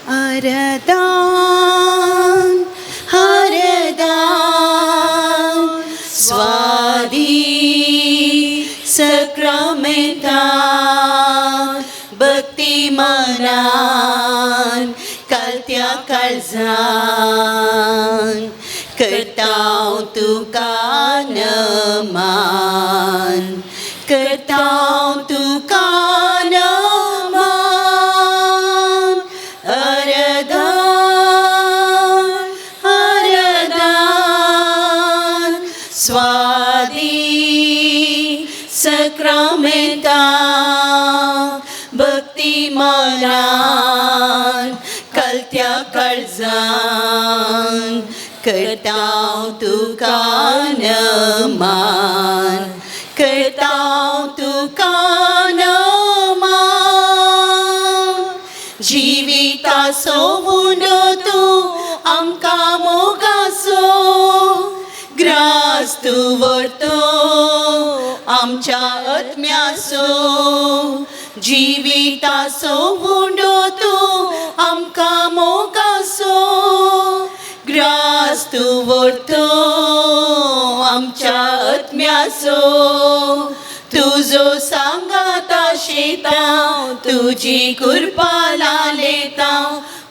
हरदान हरदान स्वादी सक्रमेंतान भक्ती मनान कळत्या काळजान करतांव तुका नमन करतांव तुका नमन हरदान हरदान स्वादी सक्रमेंतान भक्ती मनान कळत्या काळजान करतांव तुका नमन करतांव तुका नमन जिविताचो उंडो तूं आमकां मोगाचो ग्रास तूं व्हरतो आमच्या आत्म्याचो जिविताचो उंडो तूं आमकां मोगाचो ग्रास तूं व्हरतो आमच्या आत्म्याचो तुजो सांगात आशेतां तुजी कृपा लालेतां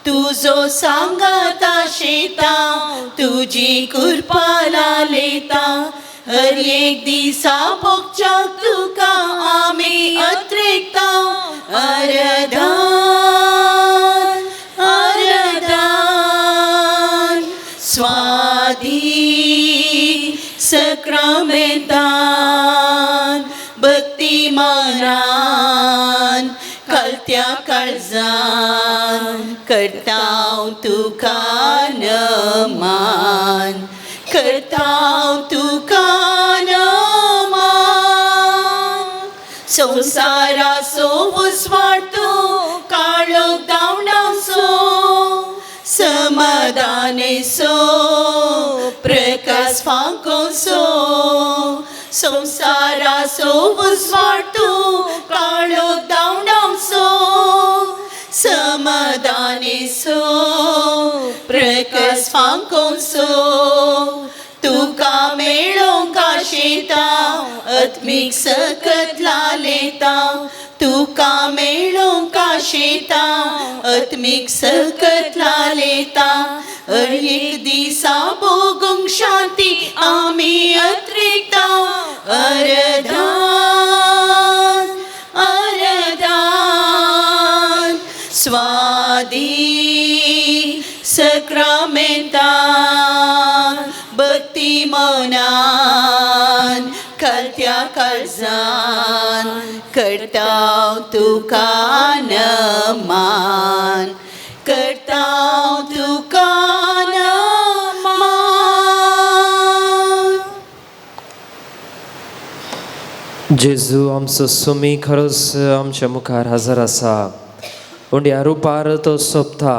तुजो सांगात आशेतां तुजी कृपा लालेतां हर एक दिसा भोगच्याक तुका आमी अत्रेकतां हरदान हरदान स्वादी सक्रमेंतान भक्ती मनान कळत्या काळजान करतांव तुका नमन करतांव तुका नमन संसाराचो उजवाड तूं काळोख धांवडावचो समाधानेचो प्रकाश फांकोचो संसाराचो उजवाड तूं काळोख धांवडावचो समाधानेचो प्रकाश फांकोचो तुका मेळोंक आशेतां आत्मीक सकत लालेतां तुका मेळोंक आशेतां आत्मीक सकत लालेतां हर एक दिसा भोगूंक शांती आमी अत्रेकतां हरदान हरदान स्वादी सक्रमेंतान भक्ती मनान कळत्या काळजान करतांव तुका नमन करतांव तुका नमन. जेजू आमचो सुमी खरोच आमच्या मुखार हजर आसा उंड्या रुपार तो सोंपता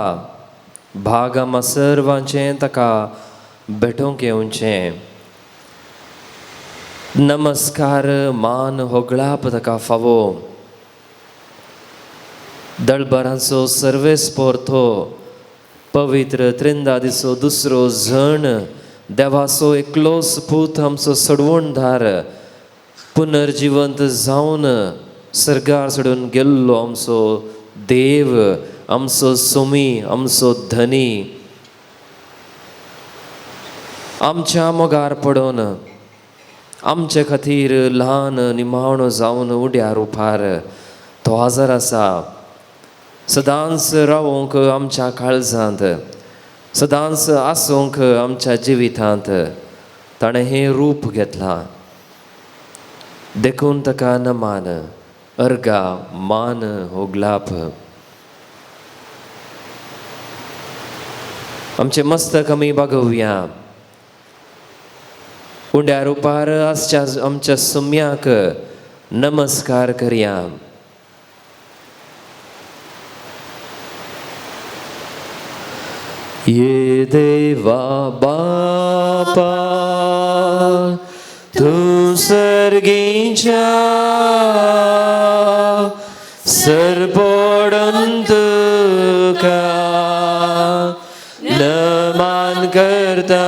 भाग आमा सर्वांचें ताका भेटोवंक येवचें नमस्कार मान होगळाप ताका फावो दळबरांचो सर्वेस्पोर तो पवित्र त्रिंदादीचो दुसरो जण देवाचो एकलोच पूत आमचो सडवणदार पुनर्जिवंत जावन सर्गार सोडून गेल्लो आमचो देव आमचो सुमी आमचो धनी आमच्या मोगार पडोन आमचे खातीर ल्हान निमाणो जावन उड्या रुपार तो हजर आसा सदांच रावोंक आमच्या काळजांत सदांच आसूंक आमच्या जिवितांत ताणें हें रूप घेतलां देखून ताका नमान अर्गा मान होगलाप आमचे मस्तक आमी बागोवया उंड्या रुपार आमच्या सुम्याक नमस्कार करया. ये देवा बापा तू सर्गीच्या सरपडंत का करता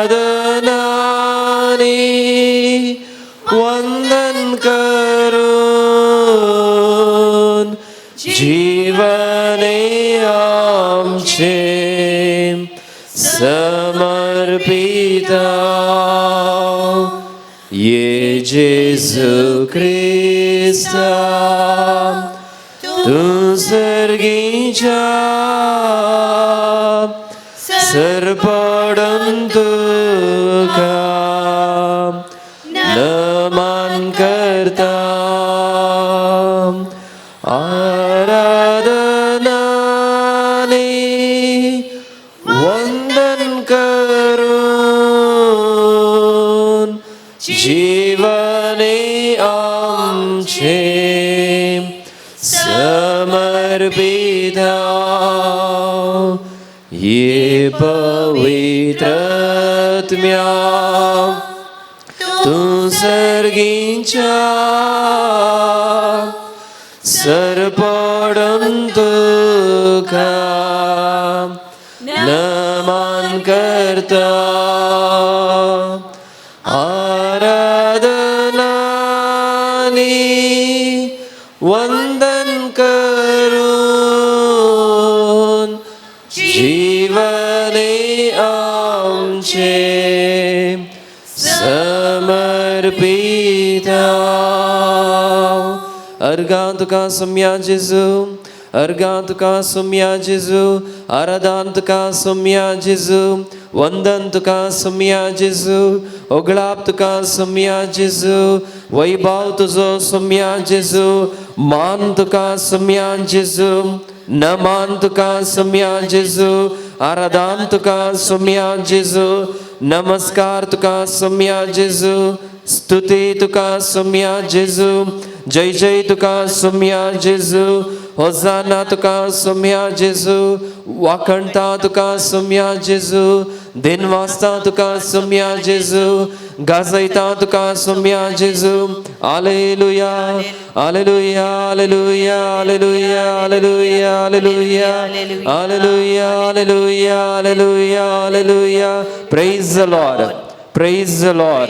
आराधनाने वंदन करून जीवने आमचे समर्पिता ये जेजू ख्रिस्ता तू सर्गीच्या सरपडून तुका नमन करता आराधनाने वंदन करून जीवने आमचे समर्पिता ये पवित्रात्म्या तू सर्गीच्या सरपडून तुका नमन करता आराधनाने वंदन करून जीवने आमचे समर्पिता अर्गां तुका सोम्या जेजू अर्गां तुका सोम्या जेजू आराधन तुका सोम्या जेजू वंदन तुका सोम्या जेजू ओगळाप तुका सोम्या जेजू वैभव तुजो सोम्या जेजू मान तुका सोम्या जेजू नमन तुका सोम्या जेजू आराधन तुका सोम्या जेजू नमस्कार तुका सोम्या जेजू स्तुती तुका सोम्या जेजू जय जय तुका सोम्या जेजू होसाना तुका सोम्या जेजू वाखणता तुका सोम्या जेजू दिनवासता तुका सोम्या जेजू गाजयता तुका सोम्या जेजू hallelujah hallelujah hallelujah hallelujah hallelujah hallelujah hallelujah hallelujah hallelujah hallelujah praise the Lord Praise the Lord.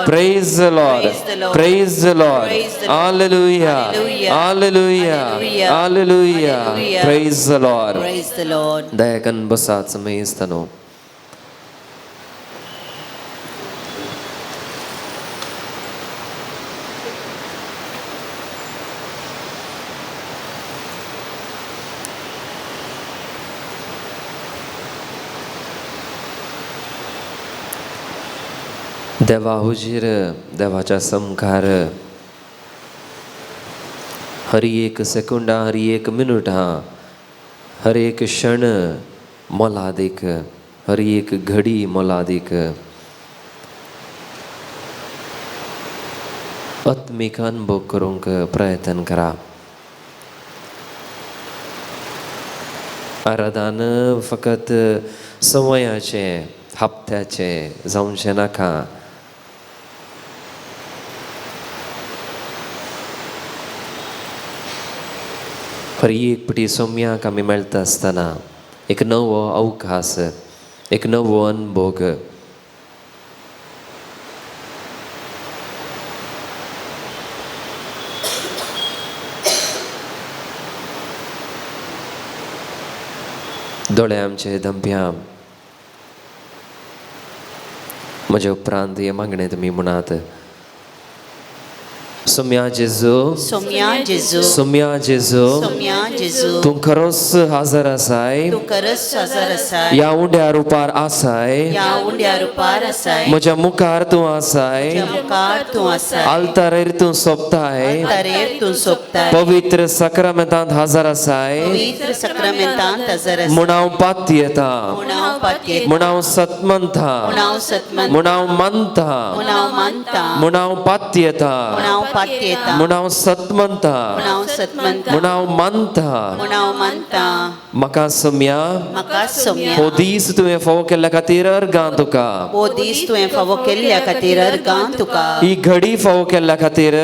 Praise the Lord. Praise the Lord. Hallelujah. Hallelujah. Hallelujah. Praise the Lord. Praise the Lord. दयाकन बसात समय स्थानो देवा हुजीर देवाच्या समकार हर एक सेकंडा हर एक minute हर एक क्षण मोलादीक हर एक घडी मोलादीक आत्मीक अनुभव करूंक प्रयत्न करा आराधन फकत समयाचे हप्त्याचे जावचे नाका हर एक पटी सोम्याक आमी मेळटा आसतना एक नवो अवकाश एक नवो अनुभव दोळे आमचे दंप्या म्हजे उपरांत हे मागणें तुमी म्हणात सोम्या जेजू सोम्या जेजू सोम्या जेजू सोम्या जेजू तूं खरोच हाजर आसाय तू खरंच हजर आसाय या उंड्या रुपार आसाय या उंड्या रुपार आसाय म्हज्या मुखार तूं आसाय तुझ्या मुखार तू आसाय आल्तारेर तूं सोंपताय तरेर तू सोपताय पवित्र साक्रामेंतांत हाजर आसाय पवित्र सक्रामेंतांत हजर आसाय म्हूण हांव पातयेता म्हूण हांव पातयेता म्हूण हांव सतमंता म्हूण हांव सतमंत म्हूण हांव मानता म्हूण हांव मानता म्हूण हांव पातयेता म्हूण हांव पातयेता म्हूण हांव सत म्हणटा म्हूण हांव सत म्हणटा म्हूण हांव मानता म्हूण हांव मानता म्हाका सम्या म्हाका सौम्या हो दीस तुवें फावो केल्ल्या खातीर अर्गां तुका हो दीस तुवें फावो केल्ल्या खातीर अर्गां तुका ही घडी फावो केल्ल्या खातीर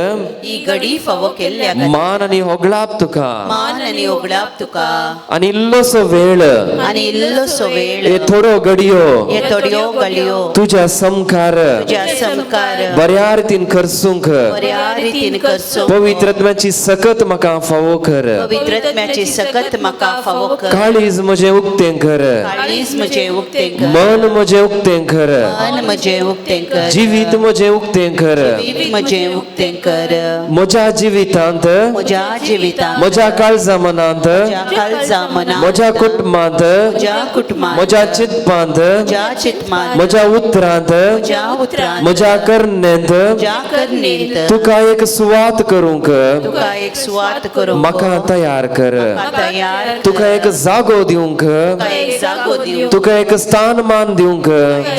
ही घडी फावो केल्ल्या खातीर मान आनी होगलाप तुका मान आनी ओगडाप तुका आनी इल्लोसो वेळ आनी इल्लोसो वेळ हे थोड्यो घडयो हे थोड्यो गळयो तुज्या समकार तुज्या समकार बऱ्या रितीन करसूंक बऱ्या रितीन करचो पवित्रत्म्याची सकत म्हाका फावो कर पवित्रत्म्याची सकत म्हाका फावो कर काळीज म्हजें उक्तें कर काळीज म्हजें उक्तें कर मन म्हजें उक्तें कर मन म्हजें उक्तें कर जिवीत म्हजें उक्तें कर जीवीत म्हजें उक्तें कर म्हज्या जिवितांत म्हज्या जिवितांत म्हज्या काळजा मनांत म्हज्या काळजा मनांत म्हज्या कुटुंबांत म्हज्या कुटुंबांत म्हज्या चिंतपांत म्हज्या चिंतमांत म्हज्या उतरांत म्हज्या उतरांत म्हज्या करणेंत म्हज्या करणेंत तुका एक सुवात करूंक तुका एक सुवात करूंक म्हाका तयार कर तयार कर. तुका एक जागो दिवंक तुका एक जागो दिवंक तुका एक स्थानमान दिवंक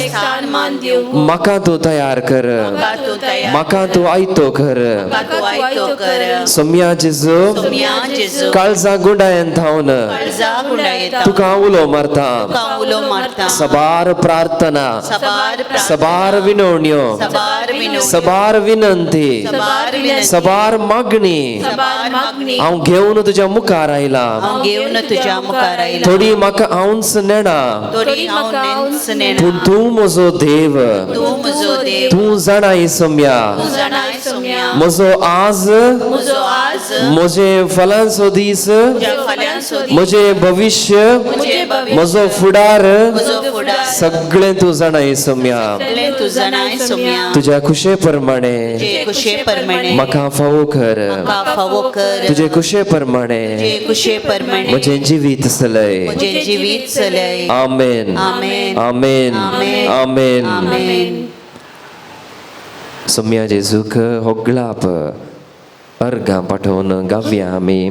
स्थान मान दिवंक म्हाका तूं तयार कर म्हाका तूं तयार म्हाका तूं आयतो कर म्हाका तूं आयतो कर सम्या जेजू सोम्या जेजू काळजा गुंडायेन थावन काळजा गुंडायेता तुका उलो मारता तुका उलो मारता सबार प्रार्थना सबार प्रार्थना सबार विनवण्यो सबार विनोद सबार विनंती सबार विनंती सबार मागणी सबार मागणी हांव घेवन तुज्या मुखार आयला हांव घेवन तुज्या मुखार आयला थोडी म्हाका हांवच नेणा तोरी हांव नेन्स नेणा पूण तूं म्हजो देव तूं म्हजो देव तूं जाणाय सम्या तूं जाणाय सोम्या म्हजो आज म्हजो आज म्हजे फलांचो दीस म्हज्या फाल्यांचो दीस म्हजे भविष्य म्हजें भविश्य म्हजो फुडार म्हजो फुडार सगळें तूं जाणाय सम्या सगळें तूं जाणाय सोम्या तुज्या खुशे प्रमाणे तुजे कुशे परमणे म्हाका फावो कर म्हाका फावो कर तुजे खुशे प्रमाणे तुजे कुशे परमणे म्हजें जिवीत चलय म्हजें जिवीत चलय आमेन आमेन आमेन आमेन आमेन आमेन सम्या जेजूक होगलाप अर्गां पाठोवन गावया आमी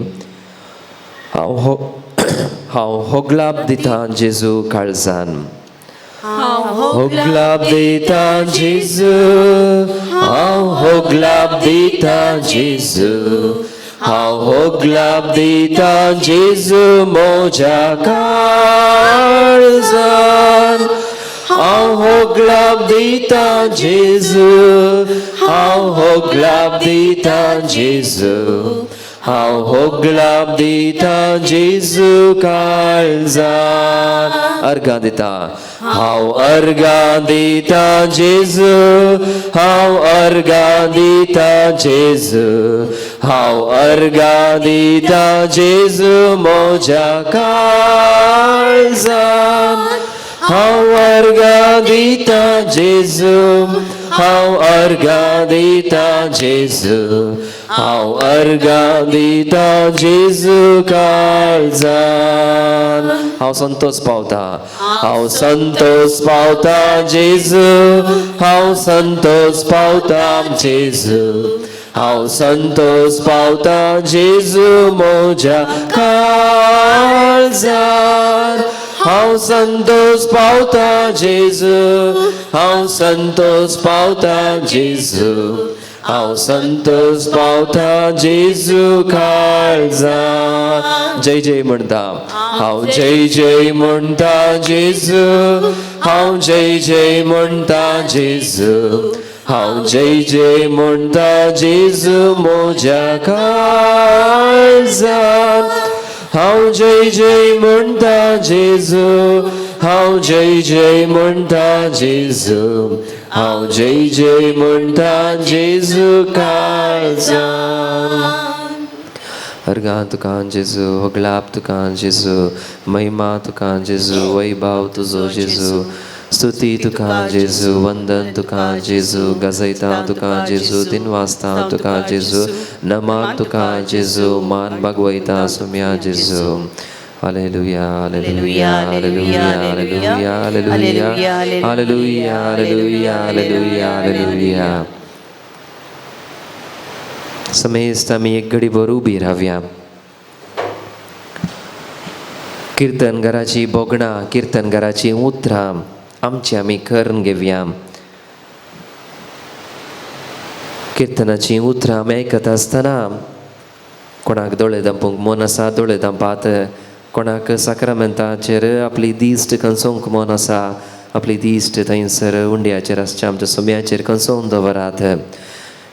हांव होगलाप दिता जेजू काळजान होगलाप दिता जेजू हांव होगलाप दिता जेजू हांव होगलाप दिता जेजू म्हज्या काळजान हांव होगलाप दिता जेजू हांव होगलाप दिता जेजू हांव होगलाप दिता जेजू काळजान अर्गां दिता हांव अर्गां दिता जेजू हांव अर्गां दिता जेजू हांव अर्गां दिता जेजू म्हज्या काळजान हांव अर्गां दिता जेजू हांव अर्गां दिता जेजू हांव अर्गां दिता जेजू काळजान हांव संतोष पावता हांव संतोष पावता जेजू हांव संतोष पावता जेजू हांव संतोष पावता जेजू म्हज्या काळजान हांव संतोष पावता जेजू हांव संतोष पावता जेजू हांव संतोष पावता जेजू काळजान जय जय म्हणटा हांव जय जय म्हणटा जेजू हांव जय जय म्हणटा जेजू हांव जय जय म्हणटा जेजू म्हज्या काळजान हांव जय जय म्हणटा जेजू हांव जय जय म्हणटा जेजू हांव जय जय म्हणटा जेजू काळजान अर्गां तुका जेजू होगलाप तुका जेजू महिमा तुका जेजू वैभव तुजो जेजू स्तुती तुका जेजू वंदन तुका जेजू गजयता तुका जेजू दिनवासता तुका जेजू नमन तुका जेजू मान भगवयता सुम्या जेजू hallelujah hallelujah hallelujah hallelujah hallelujah hallelujah hallelujah hallelujah hallelujah समेस्त आमी एक घडीभर उबी रावया कीर्तनगाराची बोगणां कीर्तनगाराची उतरां आमची आमी करून घेवया किर्तनाची उतरां आमी आयकत आसतना कोणाक दोळे धांपूंक मन आसा दोळे धांपात, कोणाक साक्रामेंताचेर आपली दिश्ट कंसोवंक मन आसा आपली दिश्ट थंयसर उंड्याचेर आसच्या आमच्या सोम्याचेर कंसोवन दवरात.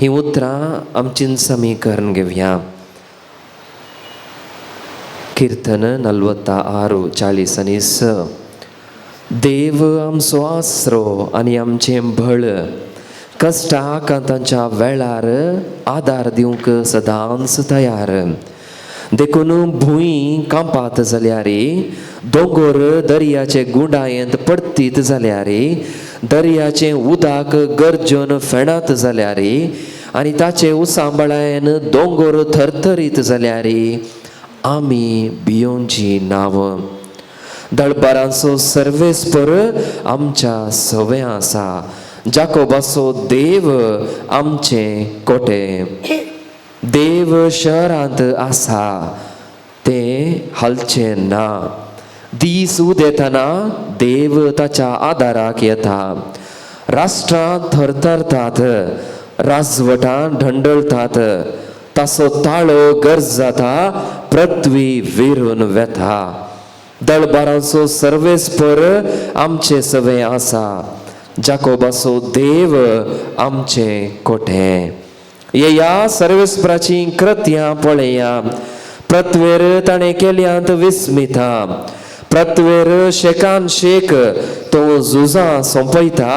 ही उतरां आमचीन समीकरण घेवया. कीर्तन 46:40. देव आमचो आसरो आनी आमचें बळ, कश्टाक तांच्या वेळार आदार दिवंक सदांच तयार. देखून भूंय कांपात जाल्यार, दोंगर दर्याचे गुंडायेंत पडतीत जाल्यार, दर्याचें उदक गरजून फेणात जाल्यार आनी ताचे उसांबळायेन दोंगर थरथरीत जाल्यार आमी भियोंची नांव. दळबारांचो सर्वेस्पर आमच्या सवय आसा, जाकोबाचो देव आमचें कोटे. देव शहरांत आसा तें हालचें ना. दीस उदेतना देव ताच्या आदाराक येता. राष्ट्रां थरथरतात, राजवटां ढंढळटात, ताचो ताळो गरजाता, पृथ्वी विरून वेता. दळबारांचो सर्वेस्पर आमचे सवय आसा, जाकोबाचो देव आमचें कोटे. येया सर्वेस्पराची कृत्यां पळया, पृथ्वेर ताणें केल्यांत विस्मिता. पृथ्वेर शेकान शेक तो झुजां सोंपयता,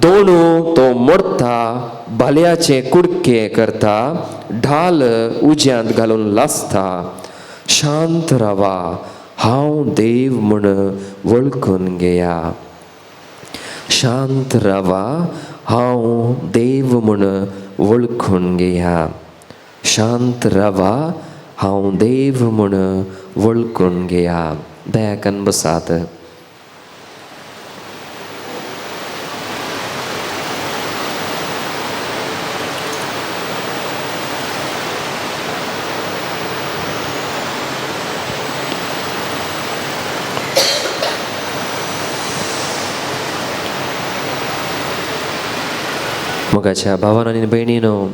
दोणू तो मोडटा, भालयाचे कुडके करता, ढाल उज्यांत घालून लासता. शांत रावा, हांव देव म्हूण वळखून घेया. शांत रावा, हांव देव म्हूण वळखून घेया. शांत रावा, हांव देव म्हूण वळखून घेया. दयाकन बसात. मोगाच्या भावांनो आनी भयणीनो,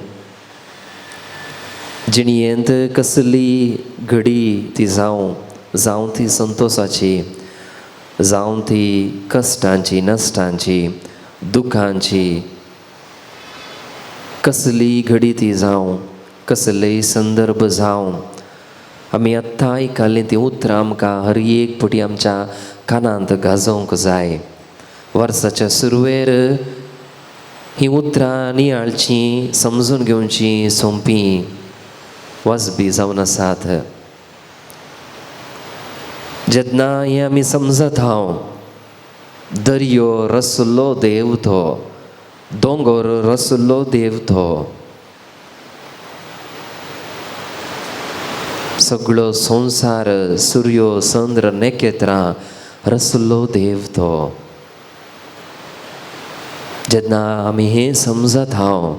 जिणयेंत कसली घडी ती जावं ती संतोशाची, जावं ती कश्टांची, नश्टांची, दुखांची, कसली घडी ती जावं, कसलेय संदर्भ जावं, आमी आत्तां आयकल्लीं ती उतरां आमकां हर एक फावटी आमच्या कानांत गाजोवंक जाय. वर्साच्या सुरवेर ही उतरां नियाळची, समजून घेवची, सोंपी वाजबी जावन आसात. जेन्ना हें आमी समजत हांव, दर्यो रसलो देव तो, दोंगर रसलो देव तो, सगळो संवसार, सूर्यो चंद्र नखेत्रां रसलो देव तो. जेन्ना आमी हें समजत हांव,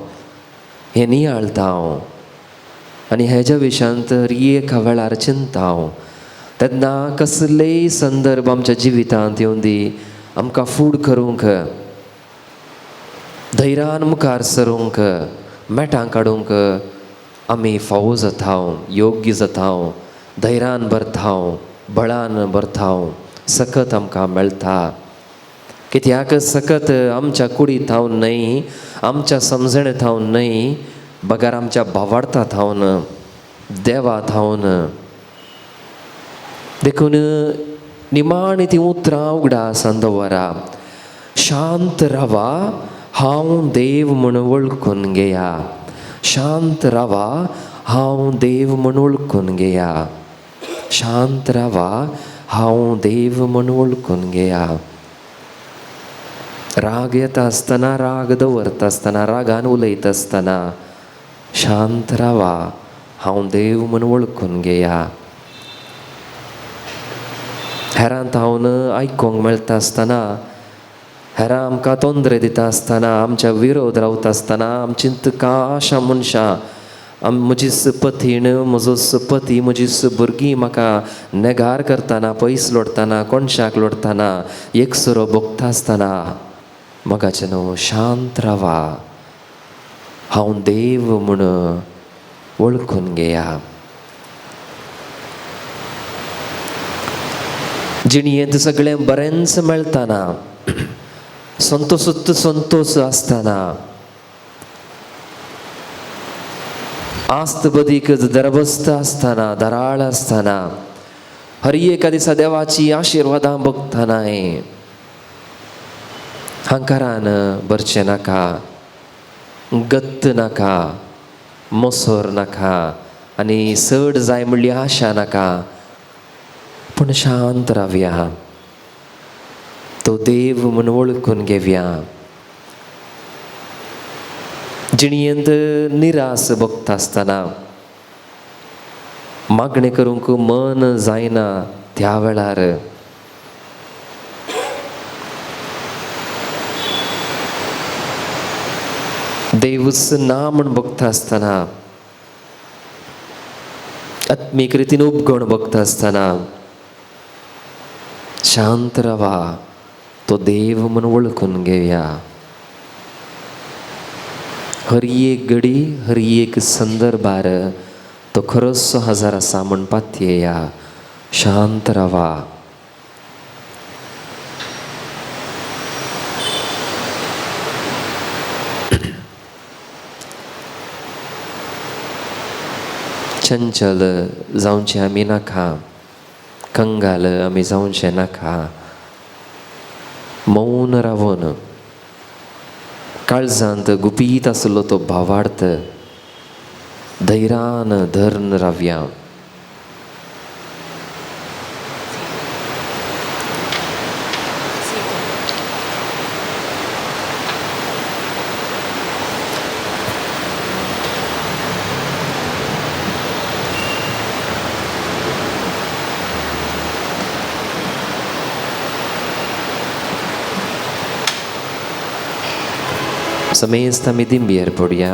हें नियाळता हांव आनी हेज्या विशयांत एका वेळार चिंता हांव, तेन्ना कसलेय संदर्भ आमच्या जिवितांत येवन दी आमकां फूड करूंक, धैर्यान मुखार सरूंक, मेटां काडूंक आमी फावो जाता हांव, योग्य जाता हांव, धैर्यान भरता हांव, बळान भरता हांव, सकत आमकां मेळटा. कित्याक सकत आमच्या कुडींत हांव न्हय, आमच्या समजणेंत हांव न्हय, बगार आमच्या भावार्थांत हांव, देवांत हांव. देखून निमाणी ती उतरां उगडासान दवरा. शांत रावा, हांव देव म्हूण वळखून घेया. शांत रावा, हांव देव म्हूण वळखून घेया. शांत रावा, हांव देव म्हूण वळखून घेया. राग येता आसतना, राग दवरता आसतना, रागान उलयता आसतना शांत रावा, हांव देव म्हूण वळखून घेया. हेरांत हांव आयकूंक मेळटा आसतना, हेरां आमकां तोंदरे दिता आसतना, आमच्या विरोध रावता आसतना, आमची काशा मनशां, म्हजी पतीण, म्हजो पती, म्हजी भुरगीं म्हाका नेगार करतना, पयस लोडटाना, कोणशाक लोडटाना, एकसुरो भोगता आसतना मोगाचें न्हू, शांत रावा. हांव देव म्हूण वळखून घेया. जिणयेंत सगळें बरेंच मेळटाना, संतोष आसतना, आस्त बदीक दरबस्त आसतना, दराळ आसतना, हर एका दिसा देवाची आशिर्वादां भोगतनाय हांकारान भरचें नाका, गत्त नाका, मोसोर नाका आनी चड जाय म्हणली आशा नाका, पूण शांत रावया. तो देव म्हूण वळखून घेवया. जिणयेंत निरास भोगता आसतना, मागणें करूंक मन जायना त्या वेळार देवच ना म्हूण भोगता आसतना, आत्मीक रितीन उपगण भोगता आसतना शांत रावा. तो देव म्हूण वळखून घेवया. हर एक घडी, हर एक संदर्भार तो खरोच हजर आसा म्हूण पातयेया. शांत रावा. चंचल जावचें आमी नाका, कंगाल आमी जावचें नाका. मौन रावन काळजांत गुपीत आसलो तो भावार्थ धैर्यान धरून रावया. समेस्त आमी दिंबयेर पडया.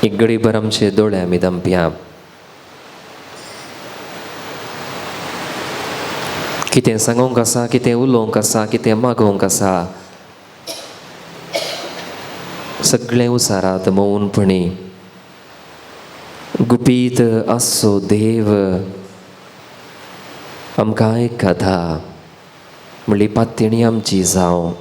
एक घडीभर आमचे दोळे आमी धांपया. कितें सांगूंक आसा, कितें उलोवंक आसा, कितें मागोवंक आसा, सगळें उसारात मौनपणी. गुपीत आसो देव आमकां आयकता म्हणली पातयणी आमची जावं.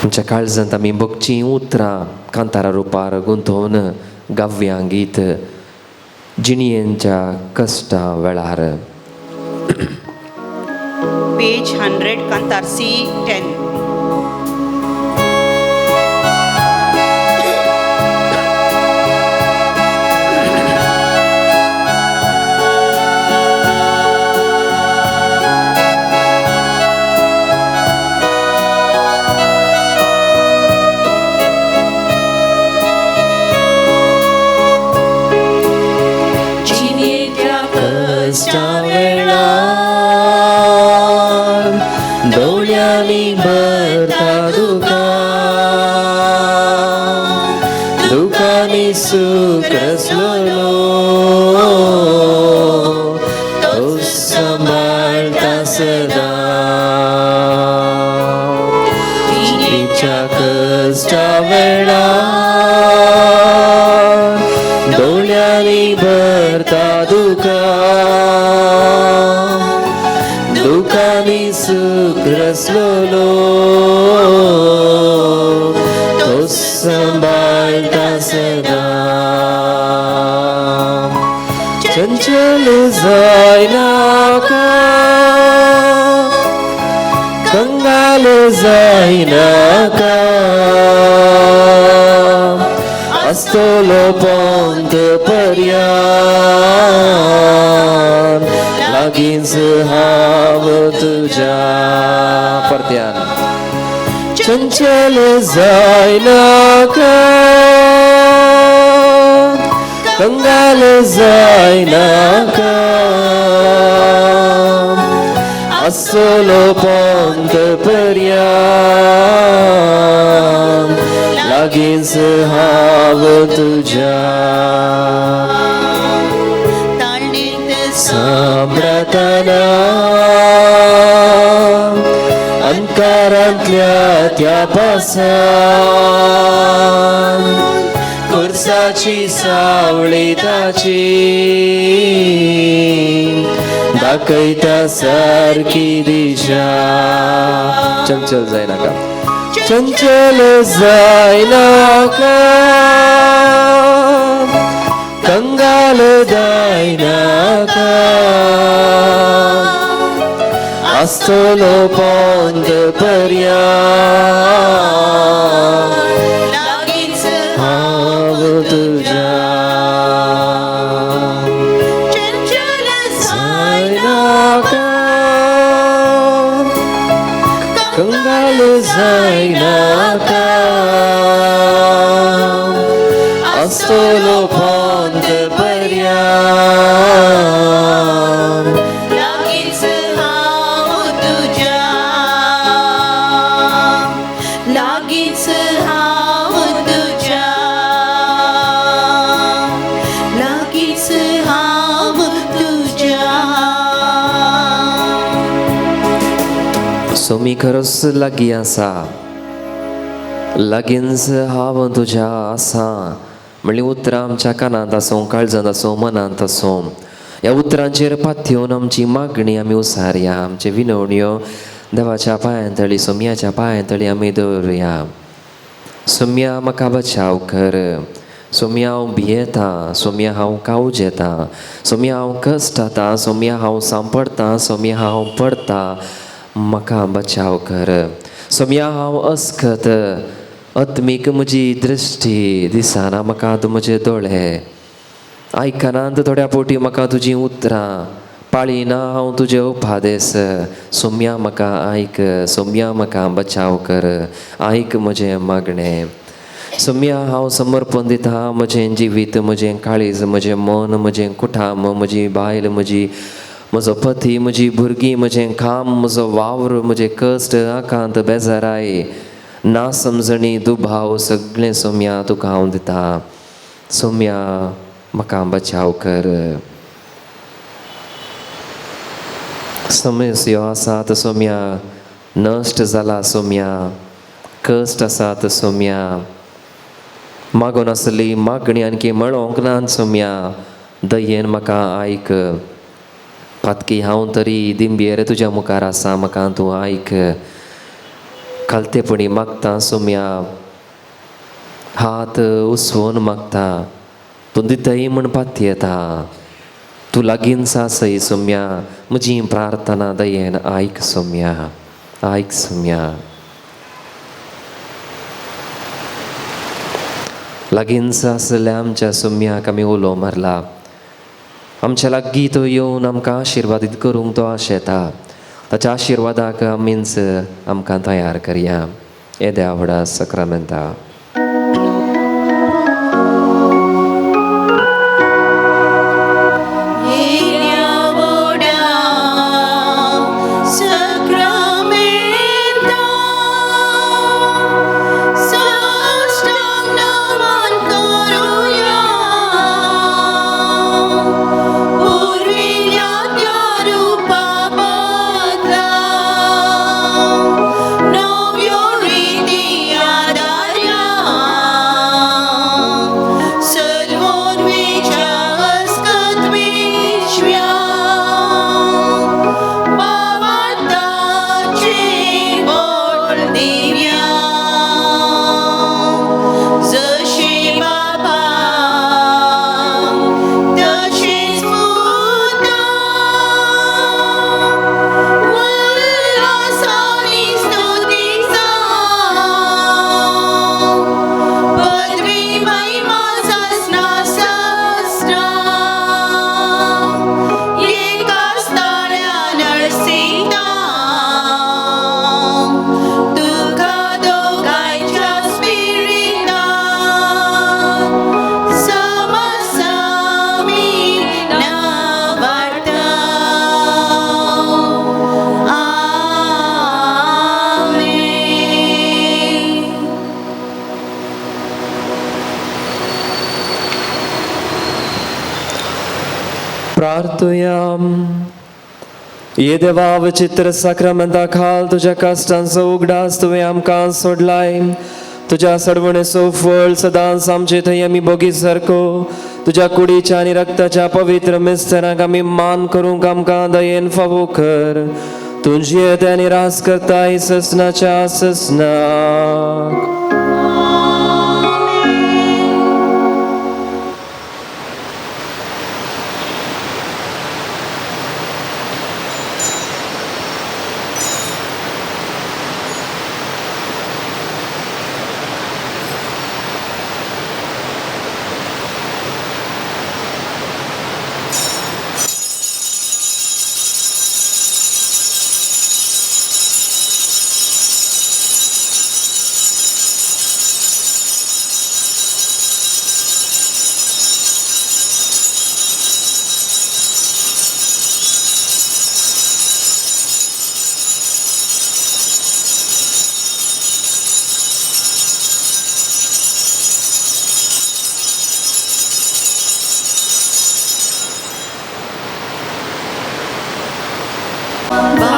आमच्या काळजांत आमी भोगचीं उतरां कांतारा रुपार गुंतोवन गावया गीत जिणयेंच्या कश्टा वेळार. पेज 100 कांतार C10. दोळ्यांनी भरता दुखानी सुख रसलो तो सांभाळता सदा. तिच्या कष्टा वेळार दोळ्यांनी भरता दुखानी सुख रसलो तो सांभाळता सदा. चंचल जायनाका, कंगाल जायनाका, आसतलो पंत पर्यान लागींच हांव तुज्या. परत्यान चंचल जायनाका, कंगाल जायना का असलो पंत पर्यंत लागींच हांव तुझ्या ताळणीत सांभळतना अंतरांतल्या त्या पासान खुर्साची सावळी ताची दाखयता सारकी दिशा चंचल जायनाका चंचल जायनाका कंगाल जायनाका असलो पंत पर्यंत लागींच हांव तुझ्या चंचल जायनाका कंगाल जायनाका असलो पंत पर्यंत लागींच हांव तुझ्या लागींच हांव तुझ्या लागींच हांव तुझ्या सो मी खरोच लागीं आसा लागींच हांव तुज्या आसा म्हणली उतरां आमच्या कानांत आसूं काळजांत आसूं मनांत आसूं ह्या उतरांचेर पातयेवन आमची मागणी आमी उसारया आमचे विनवण्यो देवाच्या पांयांतळी सोम्याच्या पांयांतळी आमी दवरुया सोम्या म्हाका बचाव कर सोम्या हांव भियेतां सोम्या हांव काळूज येता सोम्या हांव कश्टातां सोम्या हांव सांपडतां सोम्या हांव पडतां म्हाका बचाव कर सोम्या हांव अस्खत आत्मीक म्हजी दृश्टी दिसना म्हाका तूं म्हजे दोळे आयकनात थोड्या पोटी म्हाका तुजीं उतरां पाळिना हांव तुजे उपादेस सोम्या म्हाका आयक सोम्या म्हाका बचाव कर आयक म्हजें मागणें सोम्या हांव समर्पण दिता म्हजें जिवीत म्हजें काळीज म्हजें मन म्हजें कुटाम म्हजी बायल म्हजो पती म्हजी भुरगीं म्हजें काम म्हजो वावर म्हजें कश्ट आकांत बेजाराय ना समजणी दुबाव सगळें सोम्या तुका हांव दिता सोम्या म्हाका बचाव कर समस्यो आसात सोम्या नश्ट जाला सोम्या कश्ट आसात सोम्या मागून आसली मागणी आणकी मेळोंक ना सोम्या दयेन म्हाका आयक पातकी हांव तरी दिंबेर तुज्या मुखार आसा म्हाका तूं आयक खालतेपणी मागता सोम्या हात उसवून मागता तूं दितय म्हण पातयेता तूं लागींच आसय सोम्या म्हजी प्रार्थना दयेन आयक सोम्या आयक सोम्या लागींच आसल्या आमच्या सोम्याक आमी उलो मारला आमच्या लागीं तो येवन आमकां आशिर्वादीत करूंक तो आशेता ताच्या आशिर्वादाक आमीच आमकां तयार करया येद्या व्हडा सक्रामेंता Nowio riti adaria प्रार्थूया. ये देवा विचित्र साक्रामेंता खाल तुझ्या कष्टांचो उगडास तुवें आमकां सोडलाय. तुझ्या सडवणेचो फळ सदांच आमचे थंय आमी बोगी सारको तुझ्या कुडीच्या आनी रक्ताच्या पवित्र मिस्तराक आमी मान करूंक आमकां दयेन फावो कर. तुझी येते आनी रास करताय ससनाच्या ससनाक.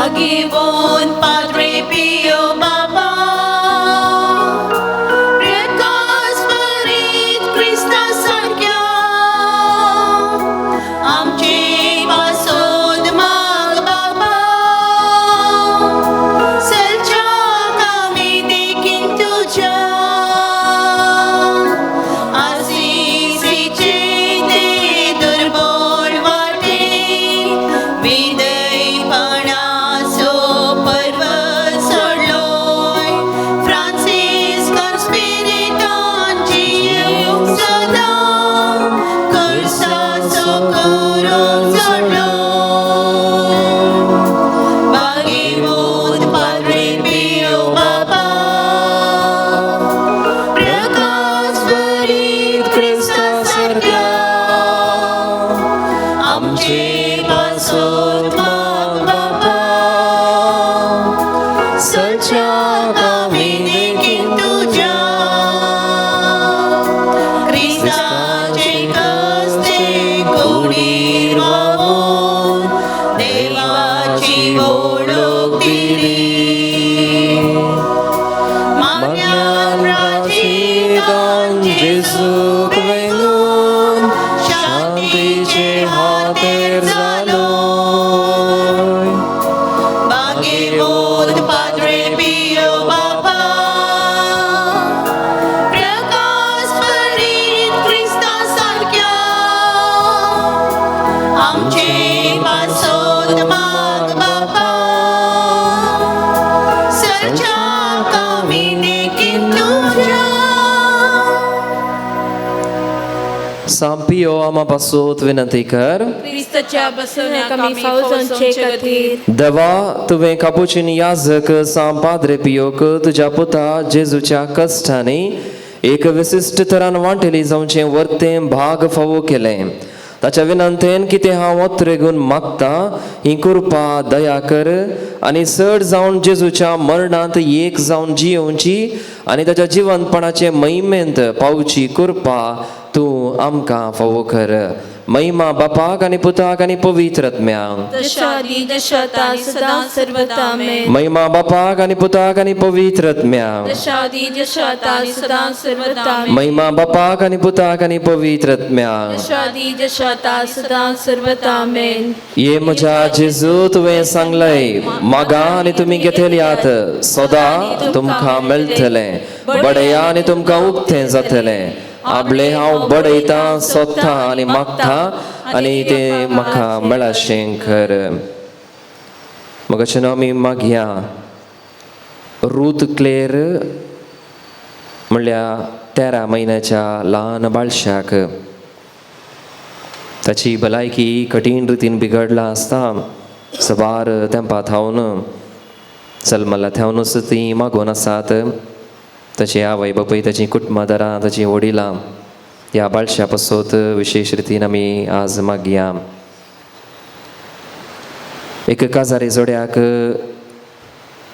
Pag-ibon, Padre Pio Baba, प्रकाश भरीत ख्रिस्तासारख्या आमचे पासोद माग बाबा, सलच्याक आमी देखीन तुझ्या आशिषेचे ते दुर्बळ वाटे विदयपणाचो पर्वत सोडलोय. फ्रांसीस कॉन्स्पिरेटान जीव सदां कर्साचो कोरो सोडलोय. भागीरथी पाद्रे पियो बाबा, प्रकाश भरीत ख्रिस्तासारख्या आमचे पासोद माग बाबा, सलच्याक आमी देखीन तुझ्या ख्रिस्ताचे कस्ते कुडीर वावून देवाची ओळख दिली. मागण्यान प्राचितान जेजूक वेंगून शांतीचे हातेर जालोय. भागीरथी पाद्रे पियो बाबा, प्रकाश भरीत ख्रिस्तासारख्या आमचे पासोद माग बाबा, सलच्याक आमी देखीन तुझ्या. सांपियो आमा पासून विनंती कर. क्रिस्ताच्या बसवण्याक आमी फावजोंचे खातीर देवा तुवें कापुचीन याजक सांप पाद्रे पियोक तुज्या पुता जेजूच्या कश्टांनी एक विशिश्ट तरान वांटेली जावचें वर्तें भाग फावो केलें. ताच्या विनंतेन कितें हांव ओत्रेगून मागता ही कृपा दया कर आनी चड जावन जेजूच्या मरणांत एक जावन जियोवची आनी ताच्या जिवंतपणाचे महिमेंत पावची कृपा तूं आमकां फावो कर. महिमा बापाक आनी पुताक आनी पवित्र आत्म्याक. दशादी दशता सदा सर्वदा आमेन. महिमा बापाक आनी पुताक आनी पवित्र आत्म्याक. दशादी दशता सदा सर्वदा आमेन. महिमा बापाक आनी पुताक आनी पवित्र आत्म्याक. दशादी दशता सदा सर्वदा आमेन. ये म्हज्या जेजू तुवें सांगलय मागा आनी तुमी घेतल्यात सदां तुमकां मेळटलें. बडया आनी तुमकां उक्तें जातलें. आपले हांव बडयता सोदता आनी मागता आनी तें म्हाका मेळशें कर. मगाच्यान आमी मागया रूथ क्लेर म्हणल्यार 13 म्हयन्याच्या ल्हान बाळशाक. ताची भलायकी कठीण रितीन बिगडला आसता. सवार तेंपात हांवन जल्मला थेवनूच ती मागोवन आसात. ताची आवय बापूय ताची कुटुंबादारां ताची वडिलां ह्या बाळशा पासत विशेश रितीन आमी आज मागया. एक काजारी जोड्याक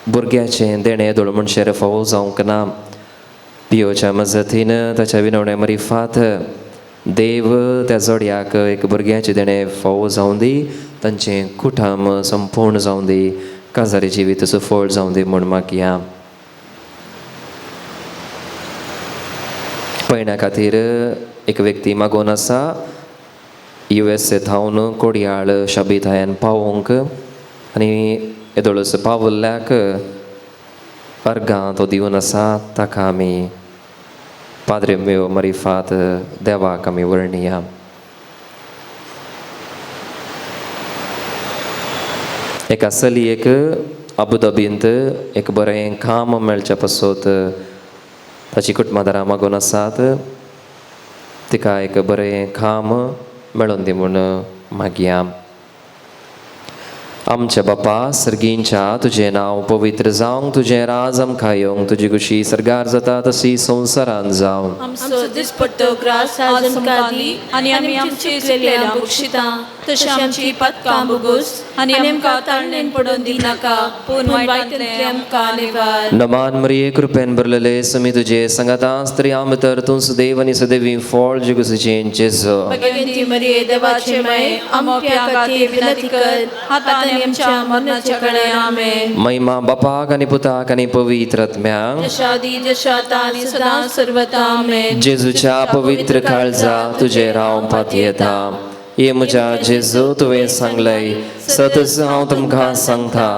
भुरग्याचें देणें दोळ मनशार फावो जावंक ना. पियोच्या मजतीन ताच्या विनवण्या मरिफात देव त्या जोडयाक एक भुरग्याचे देणे फावो जावं दी, तांचें कुटुंब संपूर्ण जावं दी, काजारी जिवीत सफळ जावं दी म्हूण मागया. पयण्या खातीर एक व्यक्ती मागोवन आसा, USA थावन कोडयाळ शाबीत हायन पावोंक, आनी येदोळस पावल्ल्याक अर्गां तो दिवन आसा. ताका आमी पाद्रे मेव मरिफात देवाक आमी वर्णिया. एका चलयेक अबुधाबींत एक बरें काम मेळच्या पासत ताची कुटुंबादारां मागोवन आसात. तिका एक बरें काम मेळोन दी म्हूण मागया. आमच्या बापा सर्गींच्या तुजें नांव पवित्र जावं, तुजें राज आमकां येवंक, तुजी कुशी सरगार जाता तशी संवसारांत जावं. आमचो दिसपट्टो ग्रास आज आमकां दी, आनी आमी आमची चुकलेल्यां बक्षिता, तशें आमची पातकां बोगूस, आनी आमकां ताळणेन पडोवन दिनाका, पूण वायटांतल्यान आमकां निवार. नमान मरिये कृपेन भरलेले समी तुजे संगता स्त्रियां भितर तूं सुदैव आनी सुदैवी फळ जेगुसीचें जेजू. भगवंती मरिये देवाचे माये, आमच्या खातीर विनंती कर, आतां आमच्या मरणाच्या कडेन आमेन. महिमा बापाक आनी पुताक आनी पवित्र आत्म्याक, जशा आदी जशा आतां आनी सदां सर्वदा आमेन. जेजूच्या पवित्र काळजा तुजेर हांव पात येता. ये म्हज्या जेजू तुवें सांगलय, सतच हांव तुमकां सांगता,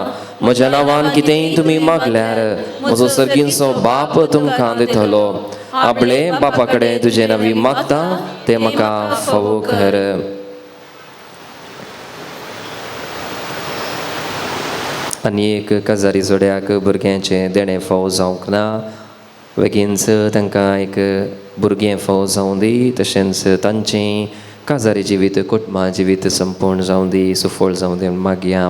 म्हज्या नांवान कितेंय तुमी मागल्यार म्हजो सर्गींचो बाप तुमकां दितलो. आपले बापा कडेन तुजे नवी मागता तें म्हाका फावो कर. आनी एक काजारी जोड्याक भुरग्यांचें देणें फावो जावंक ना. बेगीनच तांकां एक भुरगें फावो जावं दी, तशेंच तांचें काजारी जिवीत कुटुंबा जिवीत संपूर्ण जावं दी, सफळ जावं दी मागया.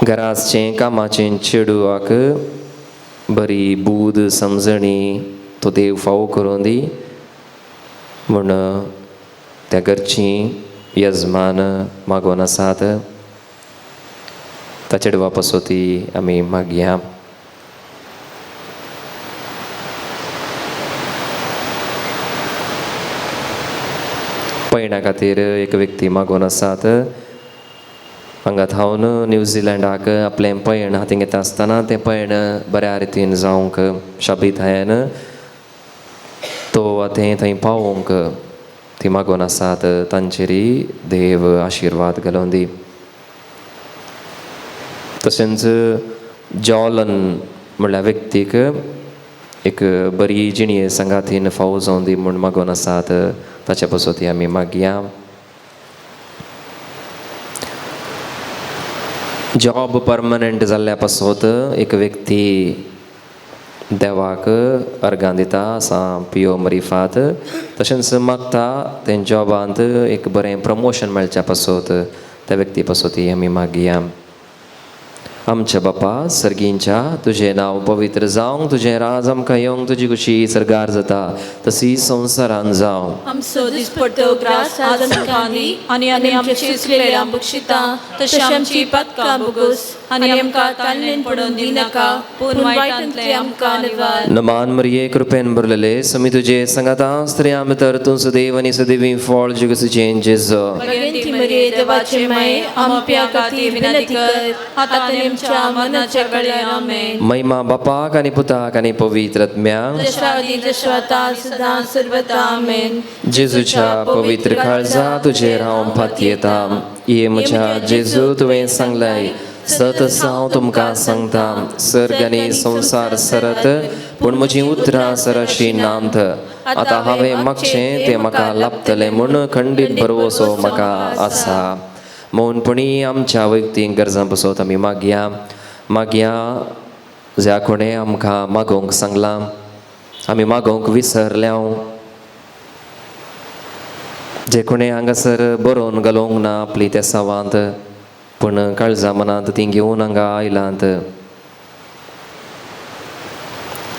घराचें कामाचें चेडूआक बरी बूद समजणी तो देव फावो करूं दी म्हूण त्या घरचीं यजमान मागोवन आसात. त्या चेडवा पासोती आमी मागया. पयण्या खातीर एक व्यक्ती मागोवन आसात. हांगा थावन न्यूझिलंडाक आपलें पयण हातीन घेता आसतना तें पयण बऱ्या रितीन जावंक शाबीत हायन तो तें थंय पावोवंक ती मागोवन आसात. तांचेरी देव आशिर्वाद घालून दी. तशेंच जॉलन म्हणल्या व्यक्तीक एक बरी जिणये संगातीन फावो जावं दी म्हूण मागोवन आसात. ताच्या पासोती आमी मागया. जॉब परमनंट जाल्ल्या पासत एक व्यक्ती देवाक अर्गां दिता सा पियो मरिफात. तशेंच मागता तें जॉबांत एक बरें प्रमोशन मेळच्या पासत त्या व्यक्ती पासोती आमी मागया. आमच्या बापा सर्गींच्या तुजें नांव पवित्र जावं, तुजें राज आमकां येवंक, तुजी कुशी सरगार जाता तशी संवसारांत जावं. आमचो दिसपट्टो ग्रास आज आमकां दी, आनी आमी आमची चुकलेल्यां बक्षिता, तशें आमची पातकां बोगूस, आनी आमकां ताळणेन पडोवन दिनाका, पूण वायटांतल्यान आमकां निवार. नमान मरिये कृपेन भरलेले समी तुजे संगता स्त्रियां भितर तूं सुदैव आनी सुदैवी फळ जेगुसीचें जेजू. भगवंती मरिये देवाचे माये, आमच्या खातीर विनंती कर, आतां आमच्या मरणाच्या कडेन आमेन. महिमा बापाक आनी पुताक आनी पवित्र आत्म्याक, जशा आदी जशा आतां सदां सर्वदा आमेन. जेजूच्या पवित्र काळजा तुजेर हांव पात येता. ये म्हज्या जेजू तुवें सांगलय, सतच हांव तुमकां सांगता, सर्ग आनी संवसार सरत पूण म्हजीं उतरां सरशी नांत. आतां हांवें मागचें तें म्हाका लाभतलें म्हूण खंडीत भरवोसो म्हाका आसा. मौनपणी आमच्या वैयक्तीक गरजां पासत आमी मागया. ज्या कोणें आमकां मागोवंक सांगलां आमी मागोवंक विसरल्यांव, जे कोणें हांगासर बरोवन घालूंक ना आपली त्या सावांत पूण काळजा मनांत ती घेवन हांगा आयलांत,